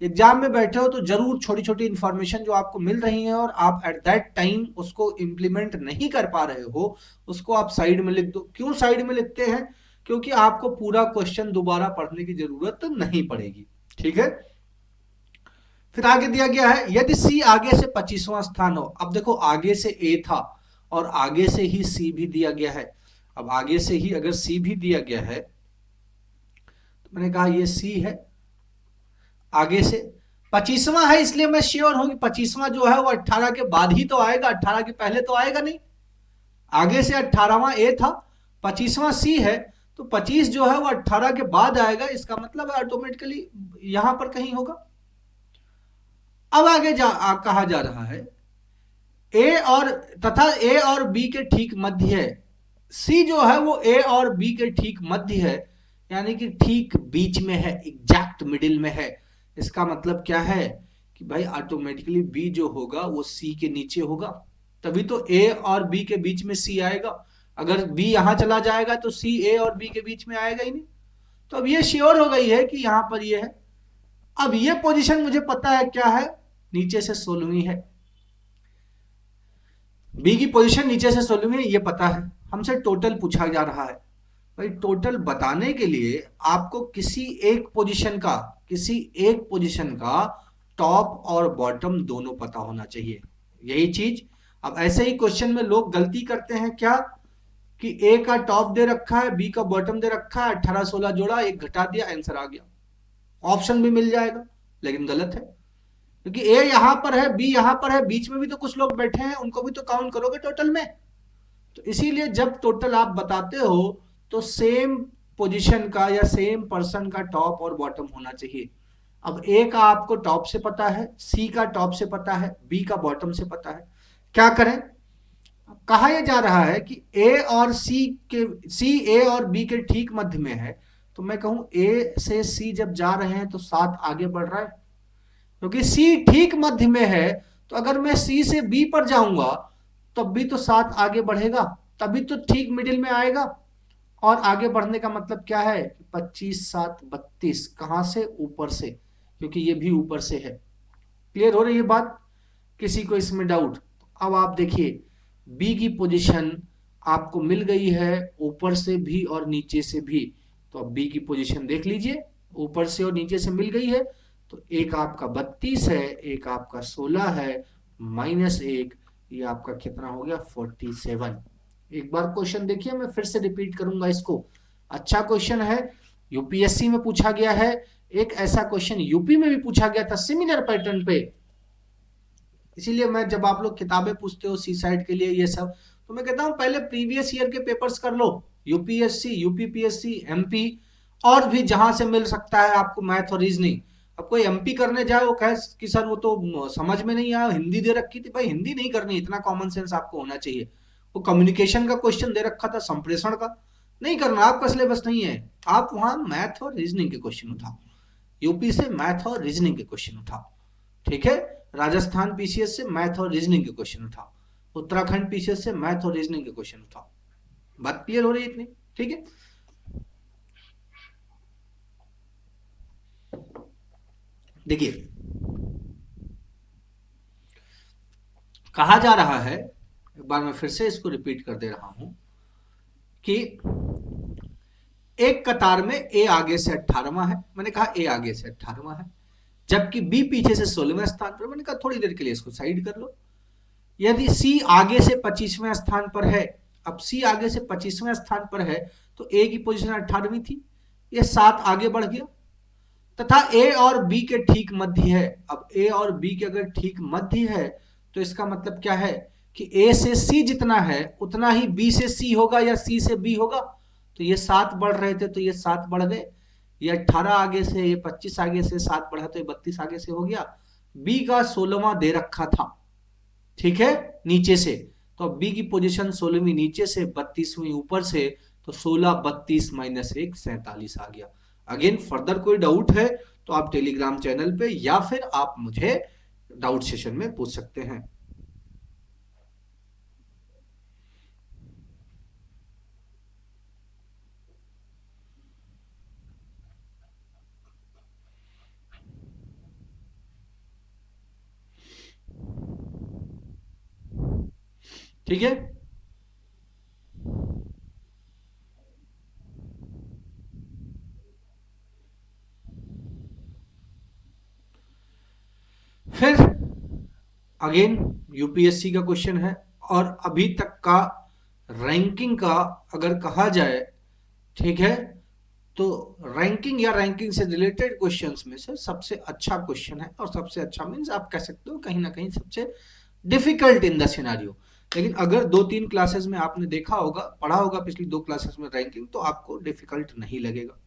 एग्जाम में बैठे हो तो जरूर छोटी छोटी इंफॉर्मेशन जो आपको मिल रही है और आप एट दैट टाइम उसको इंप्लीमेंट नहीं कर पा रहे हो, उसको आप साइड में लिख दो। क्यों साइड में लिखते हैं? क्योंकि आपको पूरा क्वेश्चन दोबारा पढ़ने की जरूरत नहीं पड़ेगी, ठीक है। फिर आगे दिया गया है यदि सी आगे से 25वां स्थान हो। अब देखो आगे से ए था और आगे से ही सी भी दिया गया है। अब आगे से ही अगर सी भी दिया गया है तो मैंने कहा ये सी है, आगे से 25वां है, इसलिए मैं श्योर हूं कि 25वां जो है वो 18 के बाद ही तो आएगा, 18 के पहले तो आएगा नहीं। आगे से 18वां ए था, 25वां सी है, तो 25 जो है वो 18 के बाद आएगा, इसका मतलब ऑटोमेटिकली यहां पर कहीं होगा। अब आगे कहा जा रहा है ए और तथा ए और बी के ठीक मध्य है। सी जो है वो ए और बी के ठीक मध्य है, यानी कि ठीक बीच में है, एग्जैक्ट मिडिल में है। इसका मतलब क्या है कि भाई ऑटोमेटिकली बी जो होगा वो सी के नीचे होगा, तभी तो ए और बी के बीच में सी आएगा। अगर बी यहां चला जाएगा तो सी ए और बी के बीच में आएगा ही नहीं। तो अब ये श्योर हो गई है कि यहां पर ये है। अब ये पोजीशन मुझे पता है क्या है, नीचे से 16वीं है। बी की पोजीशन नीचे से 16वीं है, ये पता है। हमसे टोटल पूछा जा रहा है। भाई टोटल बताने के लिए आपको किसी एक पोजीशन का टॉप और बॉटम दोनों पता होना चाहिए, यही चीज। अब ऐसे ही क्वेश्चन में लोग गलती करते हैं क्या कि ए का टॉप दे रखा है, बी का बॉटम दे रखा है, 18-16 जोड़ा, एक घटा दिया, आंसर आ गया। ऑप्शन भी मिल जाएगा, लेकिन गलत है, क्योंकि ए यहां पर है, बी यहां पर है, बीच में भी तो कुछ लोग बैठे हैं, उनको भी तो काउंट करोगे टोटल में। तो इसीलिए जब टोटल आप बताते हो तो सेम पोजीशन का या सेम पर्सन का टॉप और बॉटम होना चाहिए। अब ए का आपको टॉप से पता है, सी का टॉप से पता है, बी का बॉटम से पता है, क्या करें? कहा यह जा रहा है कि ए और बी के ठीक मध्य में है, तो मैं कहूं ए से सी जब जा रहे हैं तो साथ आगे बढ़ रहा है, क्योंकि सी ठीक मध्य में है। तो अगर मैं सी से बी पर जाऊंगा तब भी तो साथ आगे बढ़ेगा, तभी तो ठीक मिडिल में आएगा। और आगे बढ़ने का मतलब क्या है? 25 7 32, कहां से? ऊपर से, क्योंकि ये भी ऊपर से है। क्लियर हो रही है बात? किसी को इसमें डाउट? अब आप देखिए बी की पोजीशन आपको मिल गई है ऊपर से भी और नीचे से भी, तो अब बी की पोजीशन देख लीजिए, ऊपर से और नीचे से मिल गई है। तो एक आपका 32 है, एक आपका 16 है, -1, ये आपका कितना हो गया? 47। एक बार क्वेश्चन देखिए, मैं फिर से रिपीट करूंगा इसको। अच्छा क्वेश्चन है, यूपीएससी में पूछा गया है। एक ऐसा क्वेश्चन यूपी में भी पूछा गया था सिमिलर पैटर्न पे। इसीलिए मैं जब आप लोग किताबें पूछते हो सी साइड के लिए ये सब, तो मैं कहता हूं पहले प्रीवियस ईयर के पेपर्स कर लो, यूपीएससी, यूपीपीएससी, एमपी, और भी जहां से मिल सकता है आपको मैथ और रीजनिंग। अब कोई एमपी करने जाए वो कहे कि सर वो तो समझ में नहीं आया, हिंदी दे रखी थी। भाई हिंदी नहीं करनी, इतना कॉमन सेंस आपको होना चाहिए। वो कम्युनिकेशन का क्वेश्चन दे रखा था, संप्रेषण का नहीं करना, आपका सिलेबस नहीं है। आप वहां मैथ और रीजनिंग के क्वेश्चन उठाओ, यूपी से मैथ और रीजनिंग के क्वेश्चन उठाओ, ठीक है। राजस्थान पीसीएस से मैथ और रीजनिंग के क्वेश्चन उठाओ, उत्तराखंड पीसीएस से मैथ और रीजनिंग के क्वेश्चन उठाओ। बात क्लियर हो रही है इतनी? ठीक है। देखिए कहा जा रहा है, एक बार मैं फिर से इसको रिपीट कर दे रहा हूं कि एक कतार में ए आगे से 18वां है, मैंने कहा ए आगे से 18वां है, जबकि बी पीछे से 16वें स्थान पर, मैंने कहा थोड़ी देर के लिए इसको साइड कर लो। यदि सी आगे से 25वें स्थान पर है, अब सी आगे से 25वें स्थान पर है तो ए की पोजीशन 18वीं थी, ये 7 आगे बढ़ गया, तथा ए और बी के ठीक मध्य है। अब ए और बी के अगर ठीक मध्य है तो इसका मतलब क्या है कि ए से सी जितना है उतना ही बी से सी होगा या सी से बी होगा। तो ये 7 बढ़ रहे थे तो ये 7 बढ़ गए, ये 18 आगे से, ये 25 आगे से, 7 बढ़ा तो ये 32 आगे से हो गया। बी का 16वां दे रखा था, ठीक है, नीचे से, तो अब बी की पोजीशन 16वीं नीचे से, 32वीं ऊपर से, तो 16 32 माइनस 1 47 आ गया। अगेन फर्दर कोई डाउट है तो आप टेलीग्राम चैनल पे या फिर आप मुझे डाउट सेशन में पूछ सकते हैं। ठीक है, फिर अगेन यूपीएससी का क्वेश्चन है और अभी तक का रैंकिंग का अगर कहा जाए, ठीक है, तो रैंकिंग या रैंकिंग से रिलेटेड क्वेश्चंस में से सबसे अच्छा क्वेश्चन है, और सबसे अच्छा मींस आप कह सकते हो कहीं ना कहीं सबसे डिफिकल्ट इन द सिनेरियो। लेकिन अगर 2-3 क्लासेस में आपने देखा होगा, पढ़ा होगा पिछली 2 क्लासेस में रैंकिंग, तो आपको डिफिकल्ट नहीं लगेगा।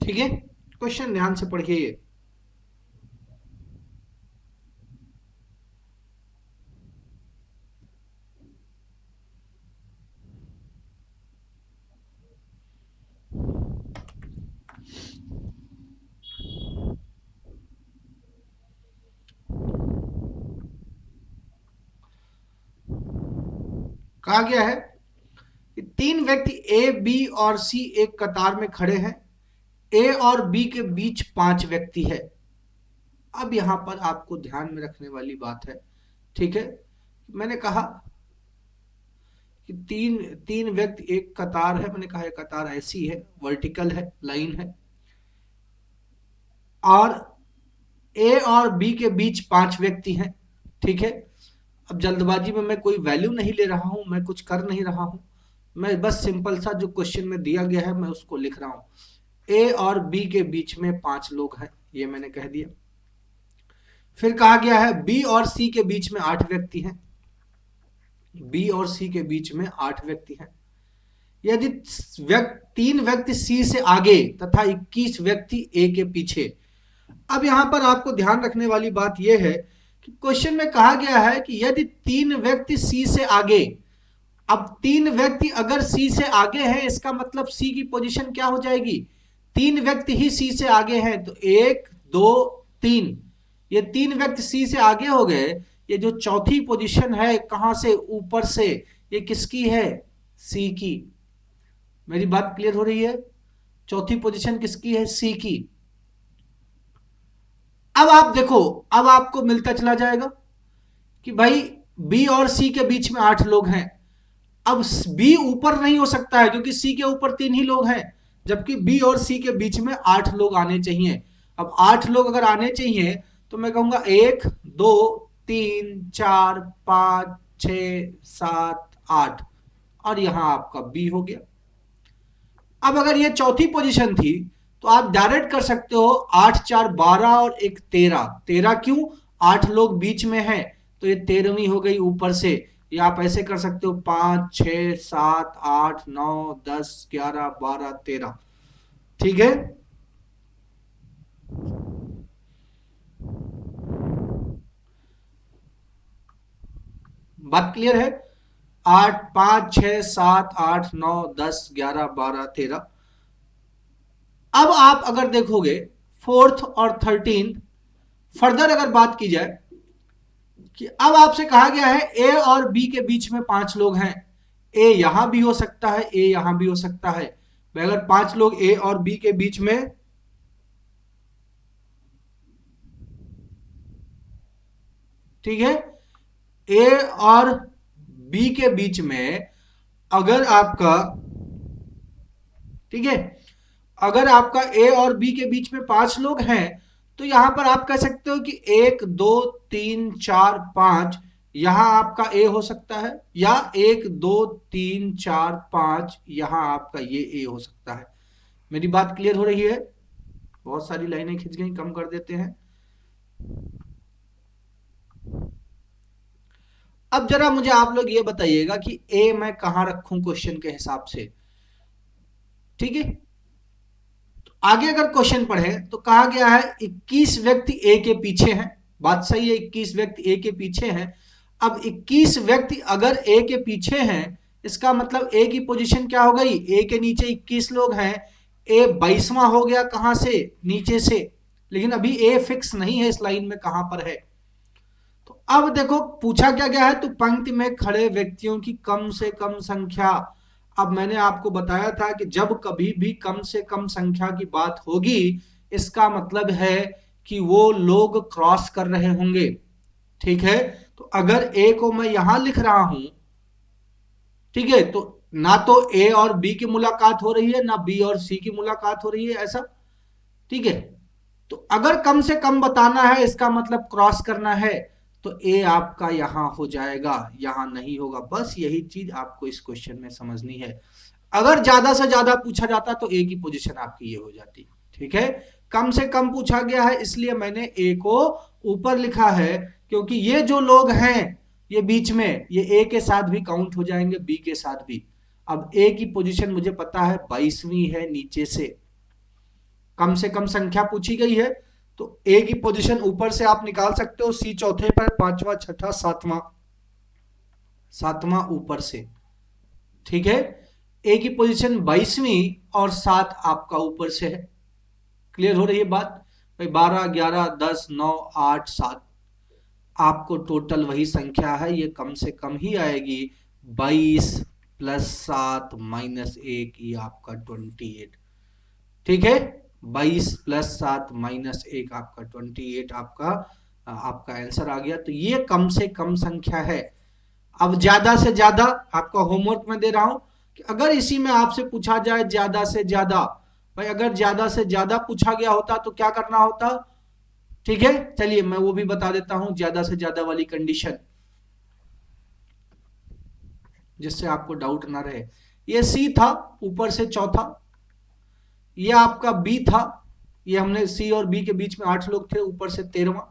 ठीक है, क्वेश्चन ध्यान से पढ़िए। कहा गया है कि 3 व्यक्ति ए, बी और सी एक कतार में खड़े हैं, ए और बी के बीच 5 व्यक्ति है। अब यहां पर आपको ध्यान में रखने वाली बात है, ठीक है, मैंने कहा कि तीन तीन व्यक्ति एक कतार है, मैंने कहा एक कतार ऐसी है, वर्टिकल है, लाइन है, और ए और बी के बीच 5 व्यक्ति हैं, ठीक है। अब जल्दबाजी में मैं कोई वैल्यू नहीं ले रहा हूं, मैं कुछ कर नहीं रहा हूं, मैं बस सिंपल सा जो क्वेश्चन में दिया गया है मैं उसको लिख रहा हूं। ए और बी के बीच में 5 लोग हैं, ये मैंने कह दिया। फिर कहा गया है बी और सी के बीच में 8 व्यक्ति हैं, बी और सी के बीच में 8 व्यक्ति हैं। यदि 3 व्यक्ति सी से आगे तथा 21 व्यक्ति ए के पीछे। अब यहां पर आपको ध्यान रखने वाली बात यह है कि क्वेश्चन में कहा गया है कि यदि 3 व्यक्ति सी से आगे, अब 3 व्यक्ति अगर सी से आगे हैं इसका मतलब सी की पोजीशन क्या हो जाएगी, 3 व्यक्ति ही सी से आगे हैं, तो 1 2 3, ये 3 व्यक्ति सी से आगे हो गए। ये जो चौथी पोजीशन है कहां से, ऊपर से, ये किसकी है, सी की। मेरी बात क्लियर हो रही है? चौथी पोजीशन किसकी है? सी की। अब आप देखो, अब आपको मिलता चला जाएगा कि भाई बी और सी के बीच में 8 लोग हैं। अब बी ऊपर नहीं हो सकता है क्योंकि सी के ऊपर 3 ही लोग हैं, जबकि बी और सी के बीच में 8 लोग आने चाहिए। अब 8 लोग अगर आने चाहिए तो मैं कहूंगा 1 2 3 4 5 6 7 8, और यहां आपका बी हो गया। अब अगर ये चौथी पोजीशन थी तो आप डायरेक्ट कर सकते हो 8 4 12 और एक 13। 13 क्यों? 8 लोग बीच में हैं तो ये 13वीं हो गई ऊपर से। या आप ऐसे कर सकते हो 5 6 7 8 9 10 11 12 13। ठीक है, बात क्लियर है? 8 5 6 7 8 9 10 11 12 13। अब आप अगर देखोगे फोर्थ और 13 फर्दर अगर बात की जाए कि अब आपसे कहा गया है ए और बी के बीच में 5 लोग हैं। ए यहां भी हो सकता है, ए यहां भी हो सकता है। अगर 5 लोग ए और बी के बीच में, ठीक है, ए और बी के बीच में अगर आपका, ठीक है, अगर आपका ए और बी के बीच में 5 लोग हैं तो यहां पर आप कह सकते हो कि 1 2 3 4 5, यहां आपका ए हो सकता है, या 1 2 3 4 5 यहां आपका ये ए हो सकता है। मेरी बात क्लियर हो रही है? बहुत सारी लाइनें खिंच गई, कम कर देते हैं। अब जरा मुझे आप लोग ये बताइएगा कि ए मैं कहां रखूं क्वेश्चन के हिसाब से। ठीक है, आगे अगर क्वेश्चन पढ़े तो कहा गया है 21 व्यक्ति ए के पीछे हैं। बात सही है, 21 व्यक्ति ए के पीछे हैं। अब 21 व्यक्ति अगर ए के पीछे हैं, इसका मतलब ए की पोजीशन क्या हो गई? ए के नीचे 21 लोग हैं, ए 22वां हो गया। कहां से? नीचे से। लेकिन अभी ए फिक्स नहीं है इस लाइन में कहां पर है। तो अब देखो पूछा क्या गया है, तो पंक्ति में खड़े व्यक्तियों की कम से कम संख्या। अब मैंने आपको बताया था कि जब कभी भी कम से कम संख्या की बात होगी, इसका मतलब है कि वो लोग क्रॉस कर रहे होंगे। ठीक है, तो अगर ए को मैं यहां लिख रहा हूं, ठीक है, तो ना तो ए और बी की मुलाकात हो रही है, ना बी और सी की मुलाकात हो रही है, ऐसा। ठीक है, तो अगर कम से कम बताना है, इसका मतलब क्रॉस करना है, तो ए आपका यहां हो जाएगा, यहां नहीं होगा। बस यही चीज आपको इस क्वेश्चन में समझनी है। अगर ज्यादा से ज्यादा पूछा जाता तो ए की पोजीशन आपकी ये हो जाती। ठीक है, कम से कम पूछा गया है इसलिए मैंने ए को ऊपर लिखा है, क्योंकि ये जो लोग हैं ये बीच में, ये ए के साथ भी काउंट हो जाएंगे, बी के साथ भी। अब ए की पोजीशन मुझे पता है 22वीं है नीचे से, कम से कम संख्या पूछी गई है, तो ए की पोजीशन ऊपर से आप निकाल सकते हो, सी चौथे पर, पांचवा छठा सातवां, सातवां ऊपर से। ठीक है, ए की पोजीशन 22वीं और 7 आपका ऊपर से है। क्लियर हो रही है बात? भाई 12 11 10 9 8 7, आपको टोटल वही संख्या है, ये कम से कम ही आएगी। 22 प्लस 7 माइनस 1, ये आपका 28। ठीक है, 22 प्लस 7 माइनस 1 आपका 28, आपका आपका आंसर आ गया। तो ये कम से कम संख्या है। अब ज्यादा से ज्यादा आपका होमवर्क में दे रहा हूं कि अगर इसी में आपसे पूछा जाए ज्यादा से ज्यादा, भाई अगर ज्यादा से ज्यादा पूछा गया होता तो क्या करना होता? ठीक है, चलिए मैं वो भी बता देता हूं, ज्यादा से ज्यादा वाली कंडीशन, जिससे आपको डाउट ना रहे। ये सी था ऊपर से चौथा, ये आपका बी था, ये हमने सी और बी के बीच में 8 लोग थे, ऊपर से 13वां।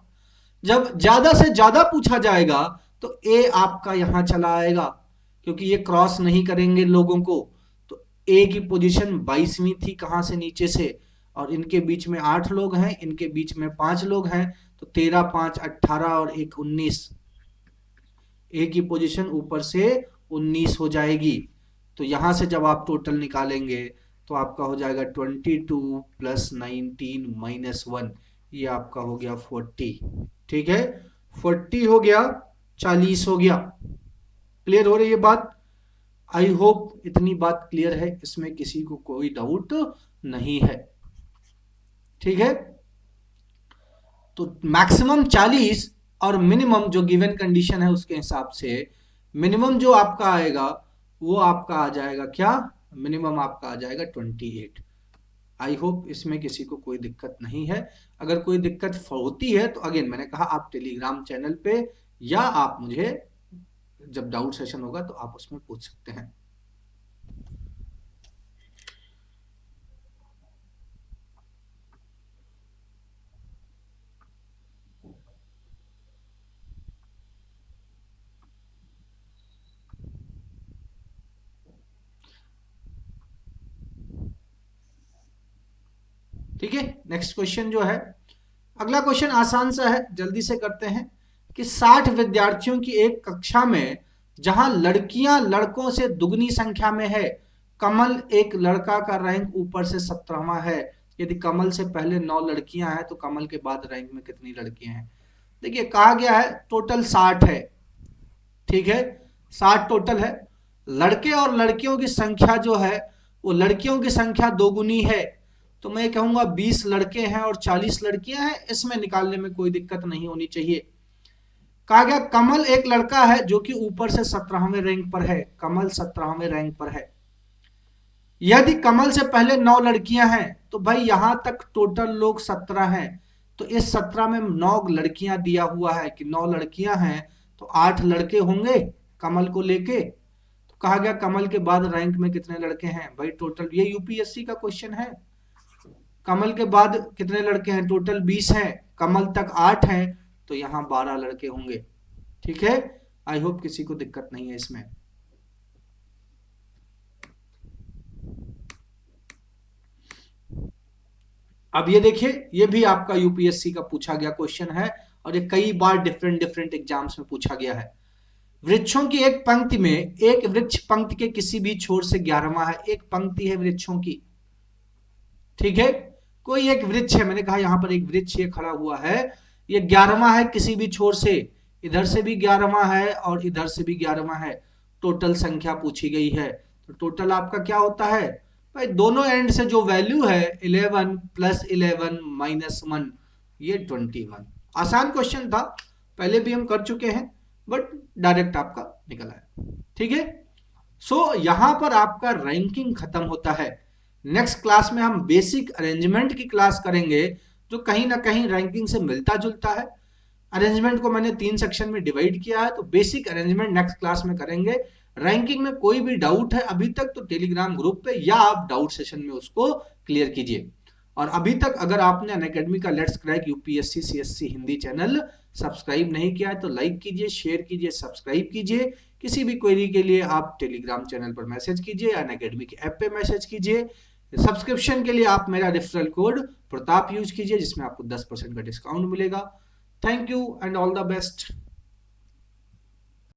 जब ज्यादा से ज्यादा पूछा जाएगा तो ए आपका यहां चला आएगा, क्योंकि ये क्रॉस नहीं करेंगे लोगों को। तो ए की पोजीशन 22वीं थी, कहां से? नीचे से, और इनके बीच में 8 लोग हैं, इनके बीच में 5 लोग हैं, तो 13 5 18 और 1 19, ए की पोजीशन ऊपर से 19 हो जाएगी। तो यहां से जब आप टोटल निकालेंगे तो आपका हो जाएगा 22 प्लस 19 माइनस 1, ये आपका हो गया 40। ठीक है, 40 हो गया, 40 हो गया। क्लियर हो रही है बात? आई होप इतनी बात क्लियर है, इसमें किसी को कोई डाउट नहीं है। ठीक है, तो मैक्सिमम 40 और मिनिमम जो गिवन कंडीशन है उसके हिसाब से मिनिमम जो आपका आएगा वो आपका आ जाएगा क्या, मिनिमम आपका आ जाएगा 28। आई होप इसमें किसी को कोई दिक्कत नहीं है। अगर कोई दिक्कत होती है तो अगेन मैंने कहा आप टेलीग्राम चैनल पे या आप मुझे जब डाउट सेशन होगा तो आप उसमें पूछ सकते हैं। ठीक है, नेक्स्ट क्वेश्चन जो है, अगला क्वेश्चन आसान सा है, जल्दी से करते हैं कि 60 विद्यार्थियों की एक कक्षा में जहां लड़कियां लड़कों से दुगनी संख्या में है, कमल एक लड़का का रैंक ऊपर से 17वां है। यदि कमल से पहले 9 लड़कियां हैं तो कमल के बाद रैंक में कितनी लड़कियां हैं? देखिए कहा गया है टोटल 60 है। ठीक है, 60 टोटल है। लड़के और लड़कियों की संख्या जो है वो लड़कियों की संख्या दोगुनी है, तो मैं कहूंगा 20 लड़के हैं और 40 लड़कियां हैं, इसमें निकालने में कोई दिक्कत नहीं होनी चाहिए। कहा गया कमल एक लड़का है जो कि ऊपर से 17वें रैंक पर है, कमल 17वें रैंक पर है। यदि कमल से पहले 9 लड़कियां हैं तो भाई यहां तक टोटल लोग 17 हैं, तो इस 17 में 9 लड़कियां दिया हुआ है कि 9 लड़कियां हैं तो 8 लड़के होंगे कमल को लेके। तो कहा गया कमल के बाद रैंक में कितने लड़के हैं भाई टोटल, ये यूपीएससी का क्वेश्चन है। कमल के बाद कितने लड़के हैं, टोटल 20 हैं, कमल तक 8 हैं, तो यहां 12 लड़के होंगे। ठीक है, आई होप किसी को दिक्कत नहीं है इसमें। अब ये देखिए, ये भी आपका यूपीएससी का पूछा गया क्वेश्चन है और ये कई बार डिफरेंट डिफरेंट एग्जाम्स में पूछा गया है। वृक्षों की एक पंक्ति में एक वृक्ष पंक्ति के किसी भी छोर से 11वां है। एक पंक्ति है वृक्षों की, ठीक है, कोई एक वृक्ष है, मैंने कहा यहां पर एक वृक्ष ये खड़ा हुआ है, ये 11वां है किसी भी छोर से, इधर से भी 11वां है और इधर से भी 11वां है। टोटल संख्या पूछी गई है, तो टोटल आपका क्या होता है भाई, दोनों एंड से जो वैल्यू है 11 प्लस 11 माइनस 1, ये 21। आसान क्वेश्चन था, पहले भी हम कर चुके हैं, बट डायरेक्ट आपका निकल आया। ठीक है, सो यहां पर आपका रैंकिंग खत्म होता है। नेक्स्ट क्लास में हम बेसिक अरेंजमेंट की क्लास करेंगे जो कहीं ना कहीं रैंकिंग से मिलता जुलता है। अरेंजमेंट को मैंने 3 सेक्शन में डिवाइड किया है, तो बेसिक अरेंजमेंट नेक्स्ट क्लास में करेंगे। रैंकिंग में कोई भी डाउट है अभी तक तो टेलीग्राम ग्रुप पे या आप डाउट सेशन में उसको क्लियर कीजिए। और अभी तक अगर आपने अनअकैडमी का let's crack UPSC CSC Hindi channel subscribe नहीं किया है तो लाइक कीजिए, शेयर कीजिए, सब्सक्राइब कीजिए। किसी भी क्वेरी के लिए आप टेलीग्राम चैनल पर मैसेज कीजिए, अनअकैडमी के ऐप पे मैसेज कीजिए। सब्सक्रिप्शन के लिए आप मेरा रेफरल कोड प्रताप यूज कीजिए जिसमें आपको 10% का डिस्काउंट मिलेगा। Thank you and all the best.